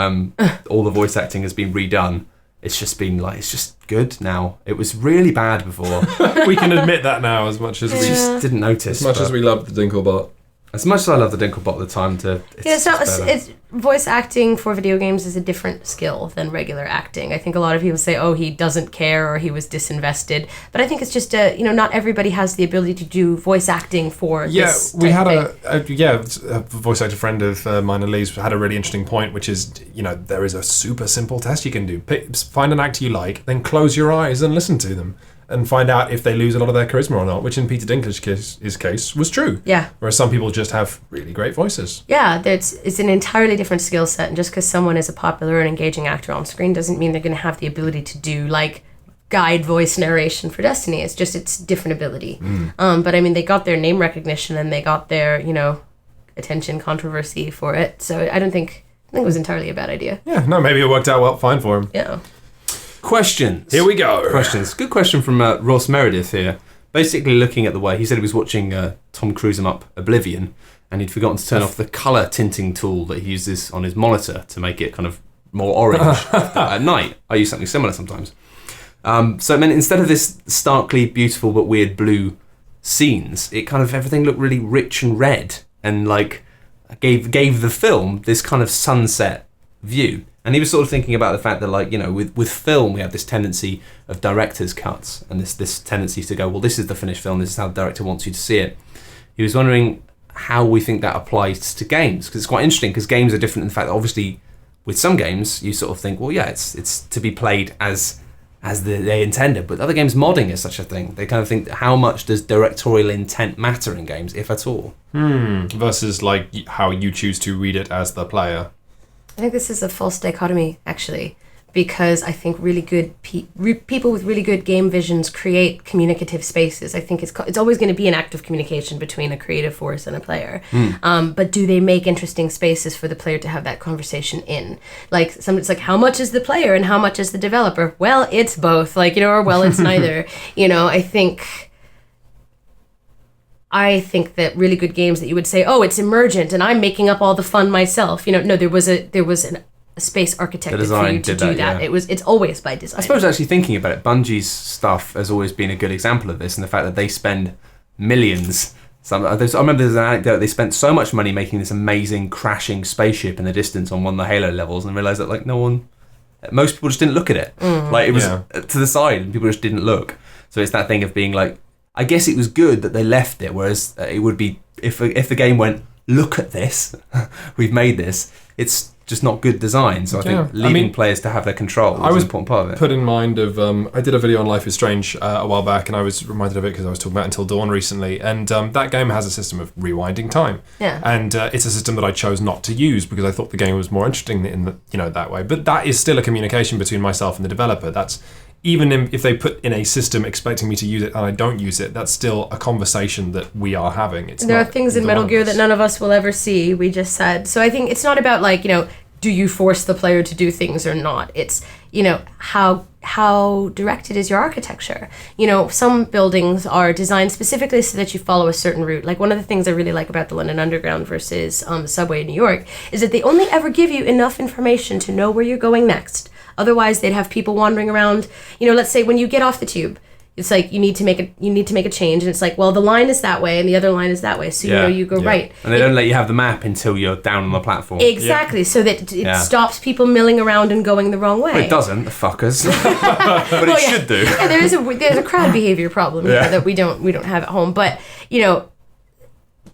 all the voice acting has been redone, it's just been like, it's just good now. It was really bad before. We can admit that now as much as we just didn't notice. As much as we loved the Dinklebot. As much as I love the Dinklebot at the time, it's voice acting for video games is a different skill than regular acting. I think a lot of people say, "Oh, he doesn't care," or "He was disinvested," but I think it's just not everybody has the ability to do voice acting for this. Yeah, we had a voice actor friend of mine and Lee's had a really interesting point, which is, you know, there is a super simple test you can do. Find an actor you like, then close your eyes and listen to them. And find out if they lose a lot of their charisma or not, which in Peter Dinklage's case was true. Yeah. Whereas some people just have really great voices. Yeah, it's an entirely different skill set, and just because someone is a popular and engaging actor on screen doesn't mean they're going to have the ability to do like guide voice narration for Destiny. It's different ability. But I mean, they got their name recognition and they got their, you know, attention controversy for it. So I think it was entirely a bad idea. Yeah, no, maybe it worked out fine for him. Yeah. Questions. Here we go. Questions. Good question from Ross Meredith here. Basically looking at the way, he said he was watching Tom Cruise up Oblivion, and he'd forgotten to turn off the colour tinting tool that he uses on his monitor to make it kind of more orange at night. I use something similar sometimes. So it meant instead of this starkly beautiful but weird blue scenes, it kind of, everything looked really rich and red, and like gave the film this kind of sunset view. And he was sort of thinking about the fact that, like, you know, with film we have this tendency of director's cuts and this tendency to go, well, this is the finished film, this is how the director wants you to see it. He was wondering how we think that applies to games, because it's quite interesting, because games are different in the fact that obviously with some games you sort of think, well, yeah, it's to be played as they intended, but other games, modding is such a thing. They kind of think, how much does directorial intent matter in games, if at all? Versus like how you choose to read it as the player. I think this is a false dichotomy, actually, because I think really good people with really good game visions create communicative spaces. I think it's always going to be an act of communication between a creative force and a player. But do they make interesting spaces for the player to have that conversation in? Like, it's like, how much is the player and how much is the developer? Well, it's both. Like, you know, or well, it's neither. You know, I think that really good games that you would say, oh, it's emergent and I'm making up all the fun myself. You know, no, there was a space architected for you to do that. Yeah. It's always by design. I suppose actually thinking about it, Bungie's stuff has always been a good example of this, and the fact that they spend millions. I remember there's an anecdote, they spent so much money making this amazing crashing spaceship in the distance on one of the Halo levels, and realised that like most people just didn't look at it. Like it was to the side and people just didn't look. So it's that thing of being like, I guess it was good that they left it, whereas it would be, if the game went, look at this, we've made this, it's just not good design. So I think leaving players to have their control is an important part of it. Put in mind of, I did a video on Life is Strange a while back, and I was reminded of it because I was talking about Until Dawn recently, and that game has a system of rewinding time. Yeah. And it's a system that I chose not to use because I thought the game was more interesting in that way. But that is still a communication between myself and the developer. That's even if they put in a system expecting me to use it and I don't use it, that's still a conversation that we are having. There are things in Metal Gear that none of us will ever see, we just said. So I think it's not about like, you know, do you force the player to do things or not? It's, you know, how directed is your architecture? You know, some buildings are designed specifically so that you follow a certain route. Like one of the things I really like about the London Underground versus the subway in New York is that they only ever give you enough information to know where you're going next. Otherwise, they'd have people wandering around. You know, let's say when you get off the tube, It's like you need to make a change, and it's like, well, the line is that way and the other line is that way, so you go right. And they don't let you have the map until you're down on the platform. Exactly, so that it stops people milling around and going the wrong way. Well, it doesn't, the fuckers. But it should do. Yeah, there's a crowd behavior problem here that we don't have at home. But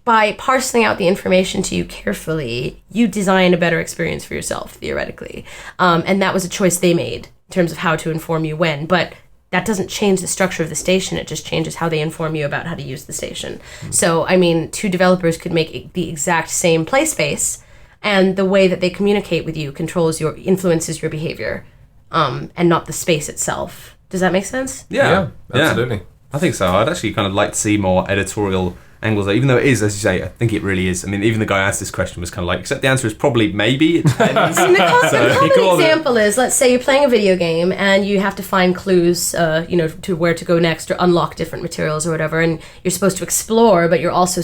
by parceling out the information to you carefully, you design a better experience for yourself, theoretically. And that was a choice they made in terms of how to inform you when. But that doesn't change the structure of the station. It just changes how they inform you about how to use the station. So, I mean, two developers could make the exact same play space, and the way that they communicate with you influences your behavior, and not the space itself. Does that make sense? Yeah, absolutely. I think so. I'd actually kind of like to see more editorial angles, even though it is, as you say, I think it really is. I mean, even the guy who asked this question was kind of like, except the answer is probably maybe. It depends. And the common example is, let's say you're playing a video game and you have to find clues, to where to go next or unlock different materials or whatever, and you're supposed to explore, but you're also...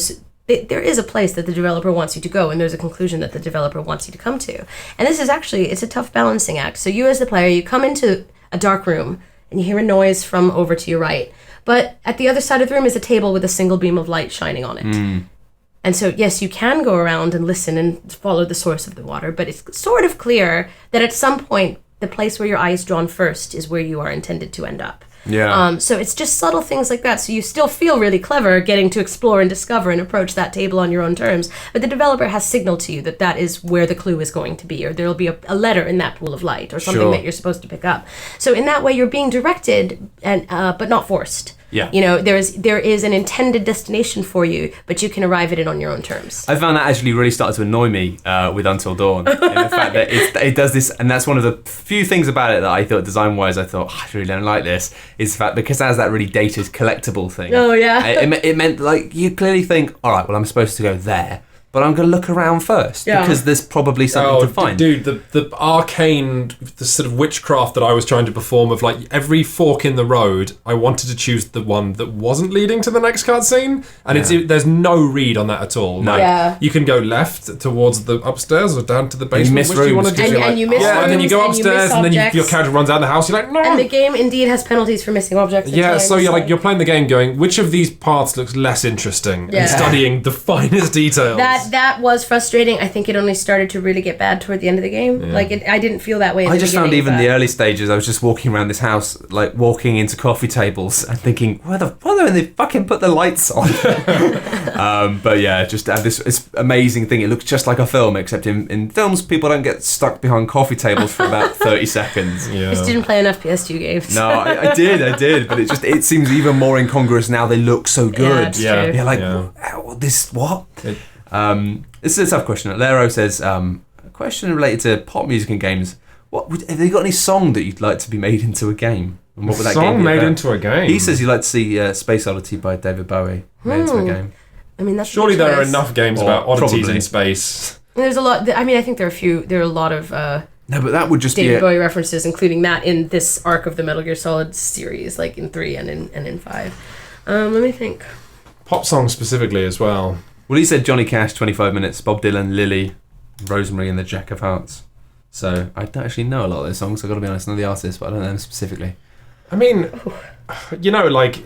There is a place that the developer wants you to go, and there's a conclusion that the developer wants you to come to. And this is actually, it's a tough balancing act. So you as the player, you come into a dark room and you hear a noise from over to your right. But at the other side of the room is a table with a single beam of light shining on it. And so, yes, you can go around and listen and follow the source of the water, but it's sort of clear that at some point, the place where your eye is drawn first is where you are intended to end up. Yeah. So it's just subtle things like that. So you still feel really clever getting to explore and discover and approach that table on your own terms. But the developer has signaled to you that that is where the clue is going to be, or there'll be a letter in that pool of light or something that you're supposed to pick up. So in that way, you're being directed, and but not forced. Yeah. There is an intended destination for you, but you can arrive at it on your own terms. I found that actually really started to annoy me with Until Dawn. In the fact that it does this, and that's one of the few things about it that I thought, design-wise, I really don't like this, is the fact because it has that really dated collectible thing. Oh, yeah. It meant, like, you clearly think, all right, well, I'm supposed to go there, but I'm going to look around first because there's probably something to find. Dude, the arcane, the sort of witchcraft that I was trying to perform of like every fork in the road, I wanted to choose the one that wasn't leading to the next cutscene, and there's no read on that at all. No. Like, you can go left towards the upstairs or down to the basement. You miss which do you want to do? And you miss and then you go upstairs, and then your character runs out of the house. You're like, no. And the game indeed has penalties for missing objects. Yeah, so you're playing the game going, which of these paths looks less interesting, and studying the finest details. That was frustrating. I think it only started to really get bad toward the end of the game. Yeah. Like, I didn't feel that way. I just found even the early stages, I was just walking around this house, like walking into coffee tables and thinking, why don't they fucking put the lights on? But yeah, just have this amazing thing. It looks just like a film, except in films, people don't get stuck behind coffee tables for about 30 seconds. Yeah. Just didn't play enough PS2 games. No, I did, but it seems even more incongruous now. They look so good. Yeah, you're like, this what? This is a tough question. Lero says, a question related to pop music and games. Have they got any song that you'd like to be made into a game? And what would that game be made about? into a game? He says he'd like to see Space Oddity by David Bowie made into a game. I mean, that's surely there are enough games about oddities in space. There's a lot. I mean, I think there are a lot of. No, but that would just David Bowie references, including that in this arc of the Metal Gear Solid series, like in 3 and in 5. Let me think. Pop songs specifically as well. Well, he said Johnny Cash, 25 Minutes, Bob Dylan, Lily, Rosemary and the Jack of Hearts. So I don't actually know a lot of those songs, I've got to be honest. I know the artists, but I don't know them specifically. I mean, like...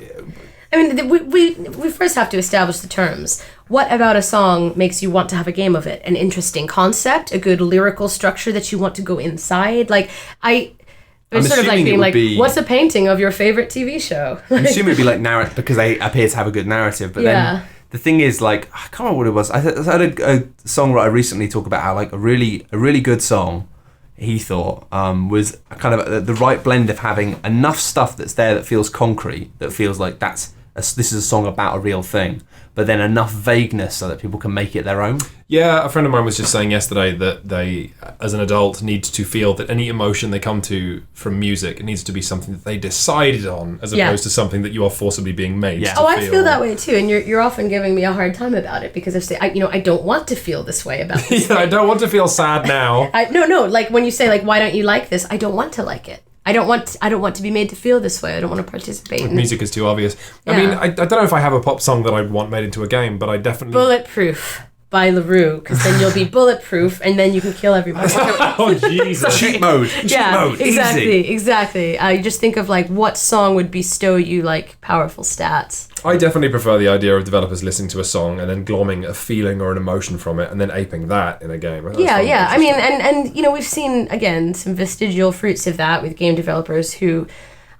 I mean, we first have to establish the terms. What about a song makes you want to have a game of it? An interesting concept? A good lyrical structure that you want to go inside? Like, it's sort of like being like, what's a painting of your favorite TV show? I'm assuming it'd be like narrative, because they appear to have a good narrative, but then... The thing is, like, I can't remember what it was. I had a songwriter recently talk about how, like, a really good song, he thought, was kind of the right blend of having enough stuff that's there that feels concrete, that feels like this is a song about a real thing, but then enough vagueness so that people can make it their own. Yeah, a friend of mine was just saying yesterday that they, as an adult, need to feel that any emotion they come to from music, it needs to be something that they decided on, as opposed to something that you are forcibly being made to feel. I feel that way too, and you're often giving me a hard time about it, because I don't want to feel this way about this thing. I don't want to feel sad now. No, like when you say, like, why don't you like this? I don't want to like it. I don't want to be made to feel this way. I don't want to participate in music is too obvious. Yeah. I mean, I don't know if I have a pop song that I'd want made into a game, but I definitely... Bulletproof by LaRue, because then you'll be bulletproof and then you can kill everybody. Oh, Jesus. Cheat mode. Cheat mode. Easy. Exactly. You just think of like what song would bestow you like powerful stats. I definitely prefer the idea of developers listening to a song and then glomming a feeling or an emotion from it and then aping that in a game. Yeah. I mean, and you know, we've seen, again, some vestigial fruits of that with game developers who,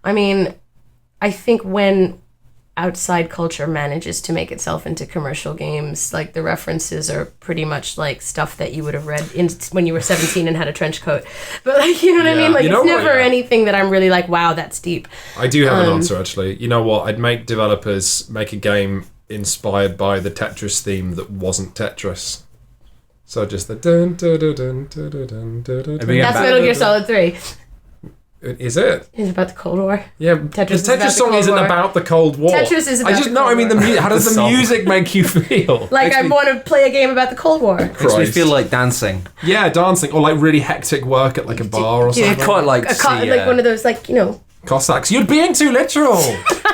I mean, I think when outside culture manages to make itself into commercial games, like the references are pretty much like stuff that you would have read when you were 17 and had a trench coat. But like, you know what I mean? Like, it's never anything that I'm really like, wow, that's deep. I do have an answer, actually. You know what? I'd make developers make a game inspired by the Tetris theme that wasn't Tetris. So just the dun dun dun dun dun dun dun dun. That's Metal Gear Solid 3. Is it? It's about the Cold War. Yeah, the Tetris song isn't about the Cold War. Tetris is about the Cold War. I mean, how does the music make you feel? Like I want to play a game about the Cold War. Makes me feel like dancing. Yeah, dancing. Or like really hectic work at like a bar or something. I quite like to see... like one of those, like, you know... Cossacks. You're being too literal.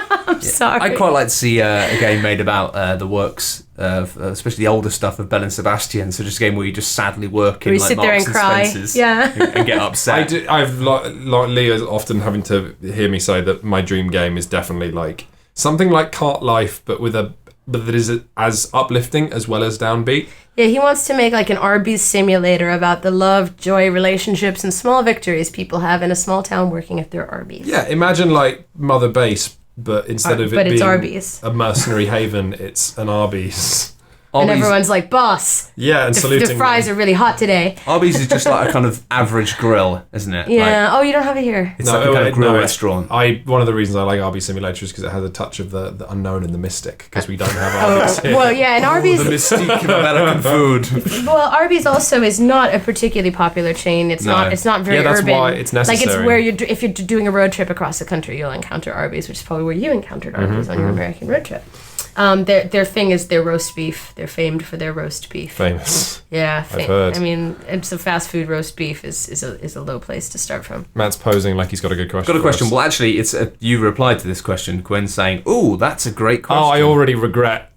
I'm sorry. I'd quite like to see a game made about the works of, especially the older stuff of Bell and Sebastian. So just a game where you just sadly work in like Marks and Spencer's and get upset. I've like Leah's often having to hear me say that my dream game is definitely like something like Cart Life, but that is as uplifting as well as downbeat. Yeah, he wants to make like an Arby's simulator about the love, joy, relationships, and small victories people have in a small town working at their Arby's. Yeah, imagine like Mother Base, but instead of it being Arby's. A mercenary haven, it's an Arby's. And everyone's like, boss. Yeah, and saluting. The fries are really hot today. Arby's is just like a kind of average grill, isn't it? Yeah. You don't have it here. It's like a kind of grill restaurant. One of the reasons I like Arby's Simulator is because it has a touch of the unknown and the mystic, because we don't have Arby's here. Well, yeah, and Arby's... the mystique of American food. Well, Arby's also is not a particularly popular chain. It's not very urban. Yeah, that's why it's necessary. Like, it's where if you're doing a road trip across the country, you'll encounter Arby's, which is probably where you encountered Arby's on your American road trip. Their thing is their roast beef. They're famed for their roast beef. Famous. Yeah, I've heard. I mean, it's a fast food roast beef is a low place to start from. Matt's posing like he's got a good question. Got a question. Well, actually, it's you replied to this question, Gwen, saying, "Oh, that's a great question." Oh, I already regret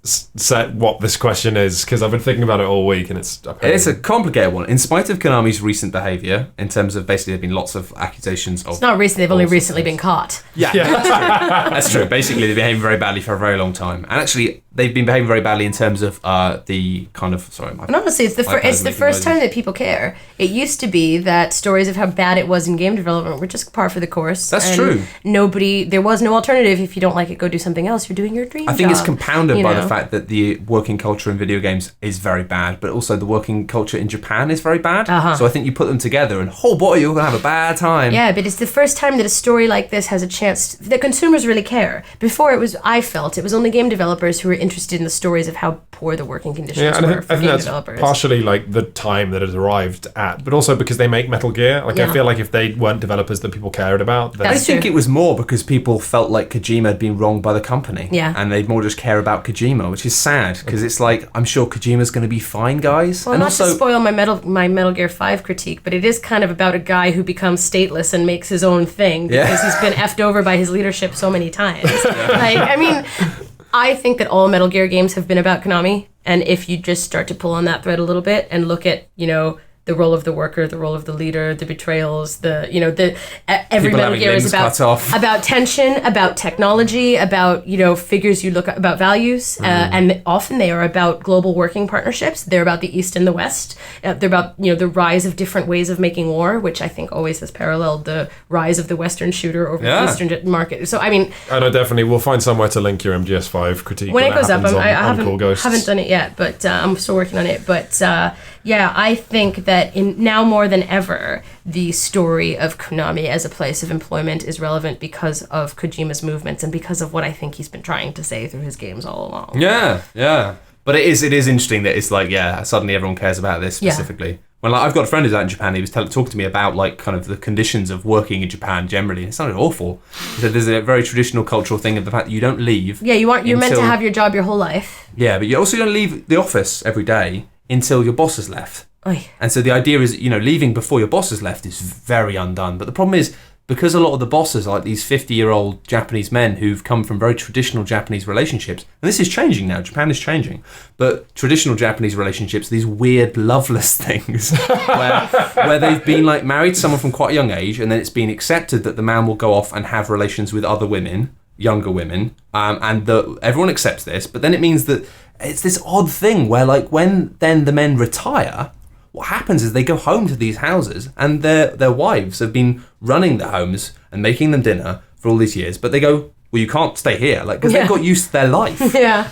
what this question is, because I've been thinking about it all week, and it's a complicated one. In spite of Konami's recent behaviour, in terms of basically there've been lots of accusations of... It's not recent, they've only recently been caught. Yeah. That's true. Basically, they've been behaving very badly for a very long time. And actually, they've been behaving very badly in terms of the kind of... Sorry. And honestly, it's the first time that people care. It used to be that stories of how bad it was in game development were just par for the course. That's true. There was no alternative. If you don't like it, go do something else. You're doing your dream job. I think it's compounded by the fact that the working culture in video games is very bad, but also the working culture in Japan is very bad. So I think you put them together and, oh boy, you're going to have a bad time. Yeah, but it's the first time that a story like this has a chance... The consumers really care. Before, I felt it was only game developers who were interested in the stories of how poor the working conditions were for game developers. Partially like the time that it arrived at, but also because they make Metal Gear. Like, I feel like if they weren't developers that people cared about... I think it was more because people felt like Kojima had been wronged by the company. Yeah. And they'd more just care about Kojima, which is sad, because it's like, I'm sure Kojima's going to be fine, guys. Well, and not to spoil my Metal Gear 5 critique, but it is kind of about a guy who becomes stateless and makes his own thing because he's been effed over by his leadership so many times. Like, I mean, I think that all Metal Gear games have been about Konami, and if you just start to pull on that thread a little bit and look at, the role of the worker, the role of the leader, the betrayals, every Metal Gear is about tension, about technology, about, figures you look at, about values, and often they are about global working partnerships. They're about the East and the West. They're about, the rise of different ways of making war, which I think always has paralleled the rise of the Western shooter over the Eastern market. So, I mean... I know, definitely. We'll find somewhere to link your MGS5 critique when it goes up. I haven't done it yet, but I'm still working on it. But, I think that now more than ever, the story of Konami as a place of employment is relevant because of Kojima's movements and because of what I think he's been trying to say through his games all along. Yeah. But it is interesting that it's like, suddenly everyone cares about this specifically. Yeah. Well, I've got a friend who's out in Japan. He was talking to me about like kind of the conditions of working in Japan generally. It sounded awful. He said there's a very traditional cultural thing of the fact that you don't leave. Yeah, you're meant to have your job your whole life. Yeah, but you also don't leave the office every day until your boss has left. Oy. And so the idea is, leaving before your boss has left is very undone. But the problem is because a lot of the bosses are like these 50-year-old Japanese men who've come from very traditional Japanese relationships. And this is changing now. Japan is changing. But traditional Japanese relationships, these weird loveless things where they've been like married to someone from quite a young age, and then it's been accepted that the man will go off and have relations with other women, younger women, and everyone accepts this. But then it means that it's this odd thing where like when then the men retire, what happens is they go home to these houses and their wives have been running the homes and making them dinner for all these years, but they go, well, you can't stay here, like, because they've got used to their life.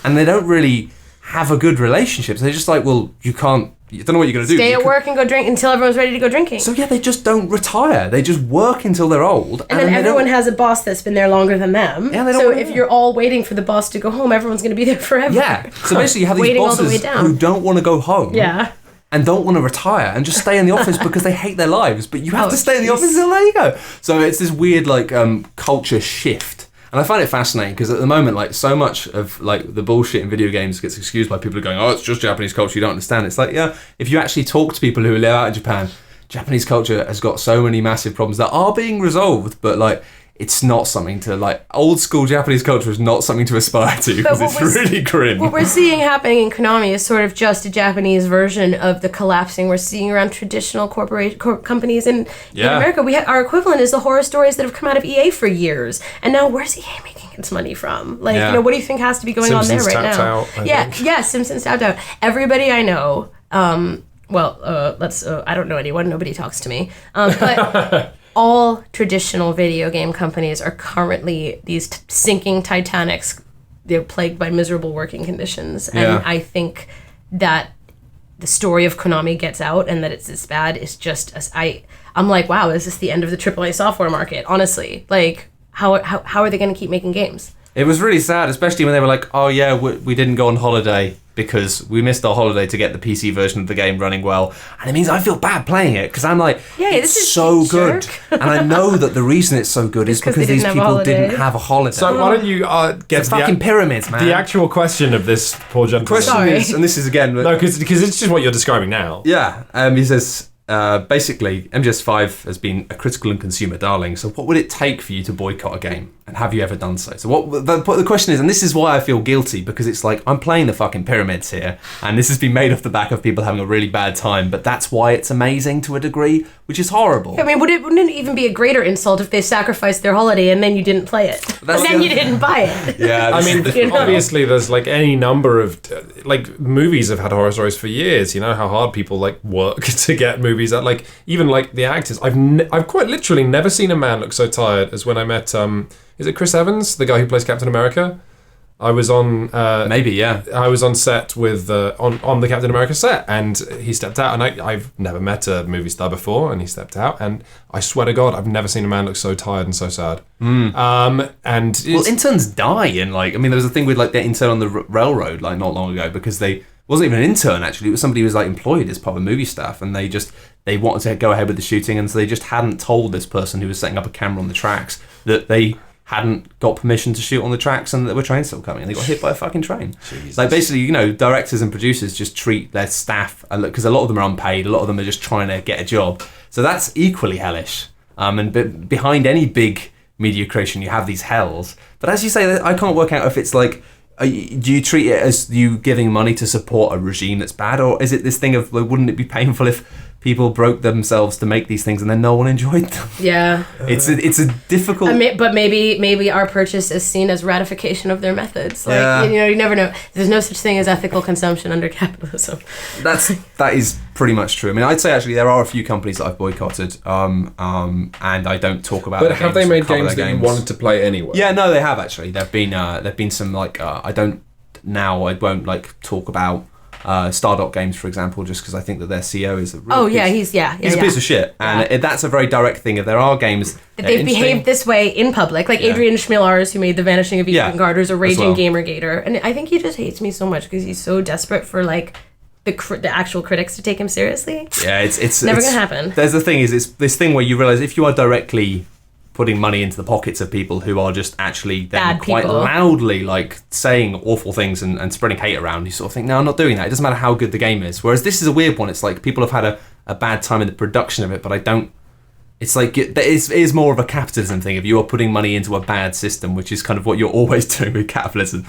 And they don't really have a good relationship. So they're just like, well, you don't know what you're going to do. Stay at work and go drink until everyone's ready to go drinking. So yeah, they just don't retire. They just work until they're old. And then everyone has a boss that's been there longer than them. Yeah, so if you're all waiting for the boss to go home, everyone's going to be there forever. Yeah. So basically you have these bosses who don't want to go home. Yeah. And don't want to retire and just stay in the office because they hate their lives, but you have to stay in the office until there you go. So it's this weird like culture shift, and I find it fascinating because at the moment, like, so much of like the bullshit in video games gets excused by people who are going, oh, it's just Japanese culture, you don't understand. It's like, yeah, if you actually talk to people who live out in Japan, Japanese culture has got so many massive problems that are being resolved, but like, it's not something to, like, old school Japanese culture is not something to aspire to because it's really grim. What we're seeing happening in Konami is sort of just a Japanese version of the collapsing we're seeing around traditional companies in America. Our equivalent is the horror stories that have come out of EA for years. And now where's EA making its money from? Like, what do you think has to be going on there right now? Simpsons tapped out. Everybody I know, I don't know anyone, nobody talks to me, but... all traditional video game companies are currently these sinking Titanics. They're plagued by miserable working conditions. And I think that the story of Konami gets out and that it's this bad is just... I'm like, wow, is this the end of the AAA software market? Honestly. Like, how are they going to keep making games? It was really sad, especially when they were like, oh yeah, we didn't go on holiday because we missed our holiday to get the PC version of the game running well. And it means I feel bad playing it because I'm like, this is so good. And I know that the reason it's so good is because these people didn't have a holiday. So why don't you get the fucking pyramids, man. The actual question of this poor gentleman. The question is, and this is again... No, because it's just what you're describing now. Yeah, he says... basically, MGS5 has been a critical and consumer darling, so what would it take for you to boycott a game? And have you ever done so? So what the question is, and this is why I feel guilty, because it's like, I'm playing the fucking pyramids here, and this has been made off the back of people having a really bad time, but that's why it's amazing to a degree, which is horrible. I mean, wouldn't it even be a greater insult if they sacrificed their holiday and then you didn't play it? And then you didn't buy it. Yeah, I mean, obviously there's like any number of, like, movies have had horror stories for years, you know, how hard people like work to get movies that, like, even like the actors. I've quite literally never seen a man look so tired as when I met, is it Chris Evans, the guy who plays Captain America? I was on I was on set with on the Captain America set, and he stepped out, and I've never met a movie star before, and he stepped out, and I swear to God, I've never seen a man look so tired and so sad. And interns die in, like, I mean, there was a thing with like the intern on the railroad like not long ago because they wasn't even an intern actually, it was somebody who was like employed as part of the movie staff, and they wanted to go ahead with the shooting, and so they just hadn't told this person who was setting up a camera on the tracks that they hadn't got permission to shoot on the tracks and that were trains still coming, and they got hit by a fucking train. Jesus. Like, basically, you know, directors and producers just treat their staff, because a lot of them are unpaid, a lot of them are just trying to get a job, so that's equally hellish. And behind any big media creation you have these hells, but as you say, I can't work out if it's like, do you treat it as you giving money to support a regime that's bad, or is it this thing of, like, wouldn't it be painful if people broke themselves to make these things and then no one enjoyed them? Yeah. It's a difficult... but maybe our purchase is seen as ratification of their methods. Like, you know, you never know. There's no such thing as ethical consumption under capitalism. That is pretty much true. I mean, I'd say actually there are a few companies that I've boycotted, and I don't talk about. But have they made games that you wanted to play anyway? Yeah, no, they have actually. There've been some, like, I won't like talk about Stardock Games, for example, just because I think that their CEO is a real he's a piece of shit, and that's a very direct thing. If there are games that they've behaved this way in public, like Adrian Schmillars, who made The Vanishing of Ethan Carter, is a raging Gamergator, and I think he just hates me so much because he's so desperate for like the actual critics to take him seriously. Yeah, it's never gonna happen. There's the thing is, it's this thing where you realize if you are directly putting money into the pockets of people who are just actually then quite loudly like saying awful things and spreading hate around, you sort of think, no, I'm not doing that. It doesn't matter how good the game is. Whereas this is a weird one. It's like people have had a bad time in the production of it, but It's like it is more of a capitalism thing. If you are putting money into a bad system, which is kind of what you're always doing with capitalism.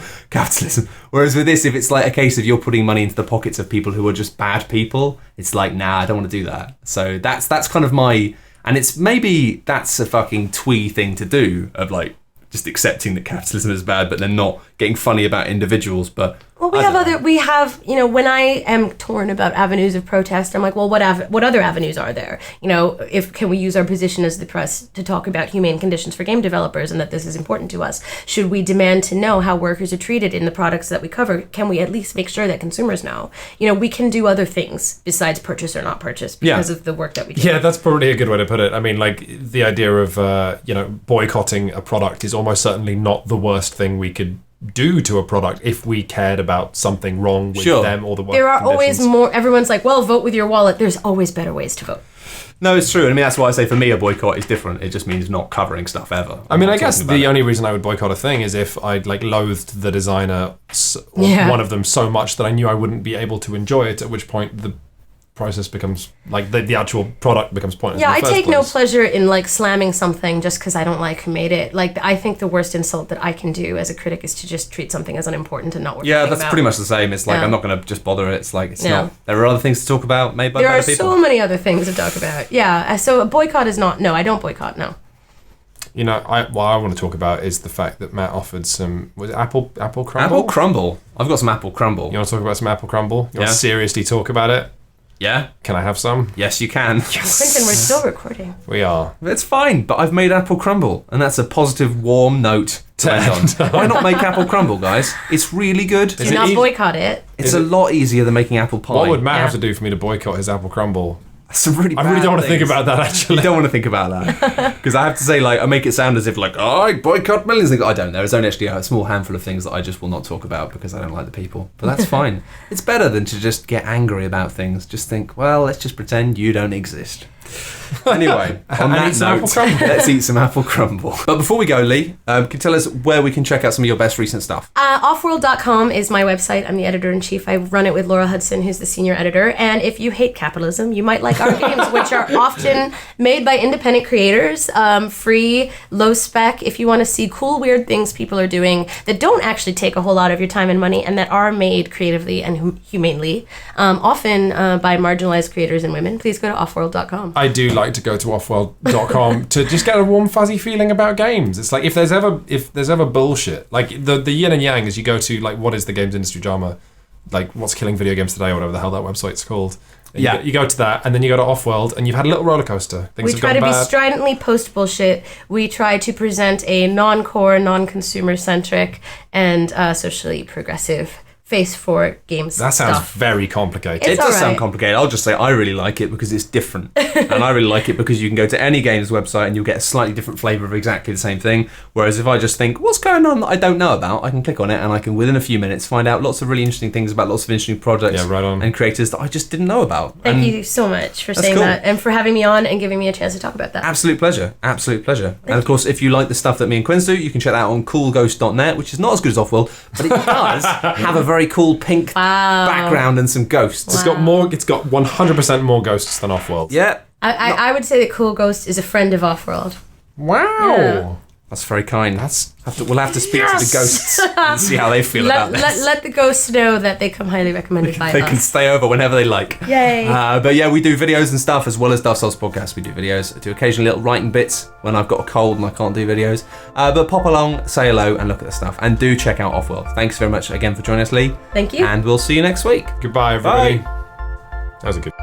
Whereas with this, if it's like a case of you're putting money into the pockets of people who are just bad people, it's like, nah, I don't want to do that. So that's kind of my, and it's maybe that's a fucking twee thing to do, of like just accepting that capitalism is bad, but then not getting funny about individuals. But well, we have, you know, when I am torn about avenues of protest, I'm like, well, what other avenues are there? You know, can we use our position as the press to talk about humane conditions for game developers and that this is important to us? Should we demand to know how workers are treated in the products that we cover? Can we at least make sure that consumers know? You know, we can do other things besides purchase or not purchase because of the work that we do. Yeah, that's probably a good way to put it. I mean, like, the idea of, boycotting a product is almost certainly not the worst thing we could do to a product if we cared about something wrong with them or the work There are conditions. always more, everyone's like, well, vote with your wallet. There's always better ways to vote. No, it's true. I mean, that's why I say for me a boycott is different. It just means not covering stuff ever. I mean, I guess the only reason I would boycott a thing is if I loathed the designer, one of them, so much that I knew I wouldn't be able to enjoy it, at which point the process becomes, like, the actual product becomes pointless. Yeah, I take no pleasure in, like, slamming something just because I don't like who made it. Like, I think the worst insult that I can do as a critic is to just treat something as unimportant and not worth Yeah, that's pretty much the same. It's like, I'm not going to just bother it. It's like, it's not. There are other things to talk about made by better people. There are so many other things to talk about. Yeah, so a boycott is not, no, I don't boycott, no. You know, what I want to talk about is the fact that Matt offered some, was it apple crumble? Apple crumble. I've got some apple crumble. You want to talk about some apple crumble? You want to seriously talk about it? Yeah. Can I have some? Yes, you can. Yes. Quentin, we're still recording. We are. It's fine, but I've made apple crumble, and that's a positive, warm note to end on. Why not make apple crumble, guys? It's really good. Do not boycott it. It's a lot easier than making apple pie. What would Matt have to do for me to boycott his apple crumble? That's really bad I really don't want to things. think about that, actually. You don't want to think about that. Because I have to say, like, I make it sound as if, like, I boycott millions of things. I don't. There's only actually a small handful of things that I just will not talk about because I don't like the people. But that's fine. It's better than to just get angry about things. Just think, well, let's just pretend you don't exist. Anyway, on that note, let's eat some apple crumble. But before we go, Lee, can you tell us where we can check out some of your best recent stuff? Offworld.com is my website. I'm the editor-in-chief. I run it with Laura Hudson, who's the senior editor. And if you hate capitalism, you might like our games, which are often made by independent creators, free, low spec. If you want to see cool, weird things people are doing that don't actually take a whole lot of your time and money and that are made creatively and humanely, often by marginalized creators and women, please go to offworld.com. I do like to go to offworld.com to just get a warm fuzzy feeling about games. It's like if there's ever bullshit, like the yin and yang is you go to, like, what is the games industry drama, like what's killing video games today or whatever the hell that website's called. Yeah. You go to that and then you go to Offworld and you've had a little roller coaster. We try to be stridently post bullshit. We try to present a non-core, non-consumer centric and socially progressive face for games. That sounds stuff. very complicated. It does sound complicated. I'll just say I really like it because it's different. And I really like it because you can go to any games website and you'll get a slightly different flavour of exactly the same thing. Whereas if I just think, what's going on that I don't know about, I can click on it and I can, within a few minutes, find out lots of really interesting things about lots of interesting projects and creators that I just didn't know about. Thank you so much for saying that and for having me on and giving me a chance to talk about that. Absolute pleasure. Absolute pleasure. And of course, if you like the stuff that me and Quinns do, you can check that out on coolghost.net, which is not as good as Offworld, but it does have a very cool pink background and some ghosts. It's got 100% more ghosts than Offworld. Yeah. I would say that Cool Ghost is a friend of Offworld. Wow. Yeah. That's very kind. We'll have to speak to the ghosts and see how they feel about this. Let the ghosts know that they come highly recommended by us. They can stay over whenever they like. Yay. But yeah, we do videos and stuff as well as Daft Souls podcast. We do videos. I do occasionally little writing bits when I've got a cold and I can't do videos. But pop along, say hello and look at the stuff. And do check out Offworld. Thanks very much again for joining us, Lee. Thank you. And we'll see you next week. Goodbye, everybody. Bye. That was a good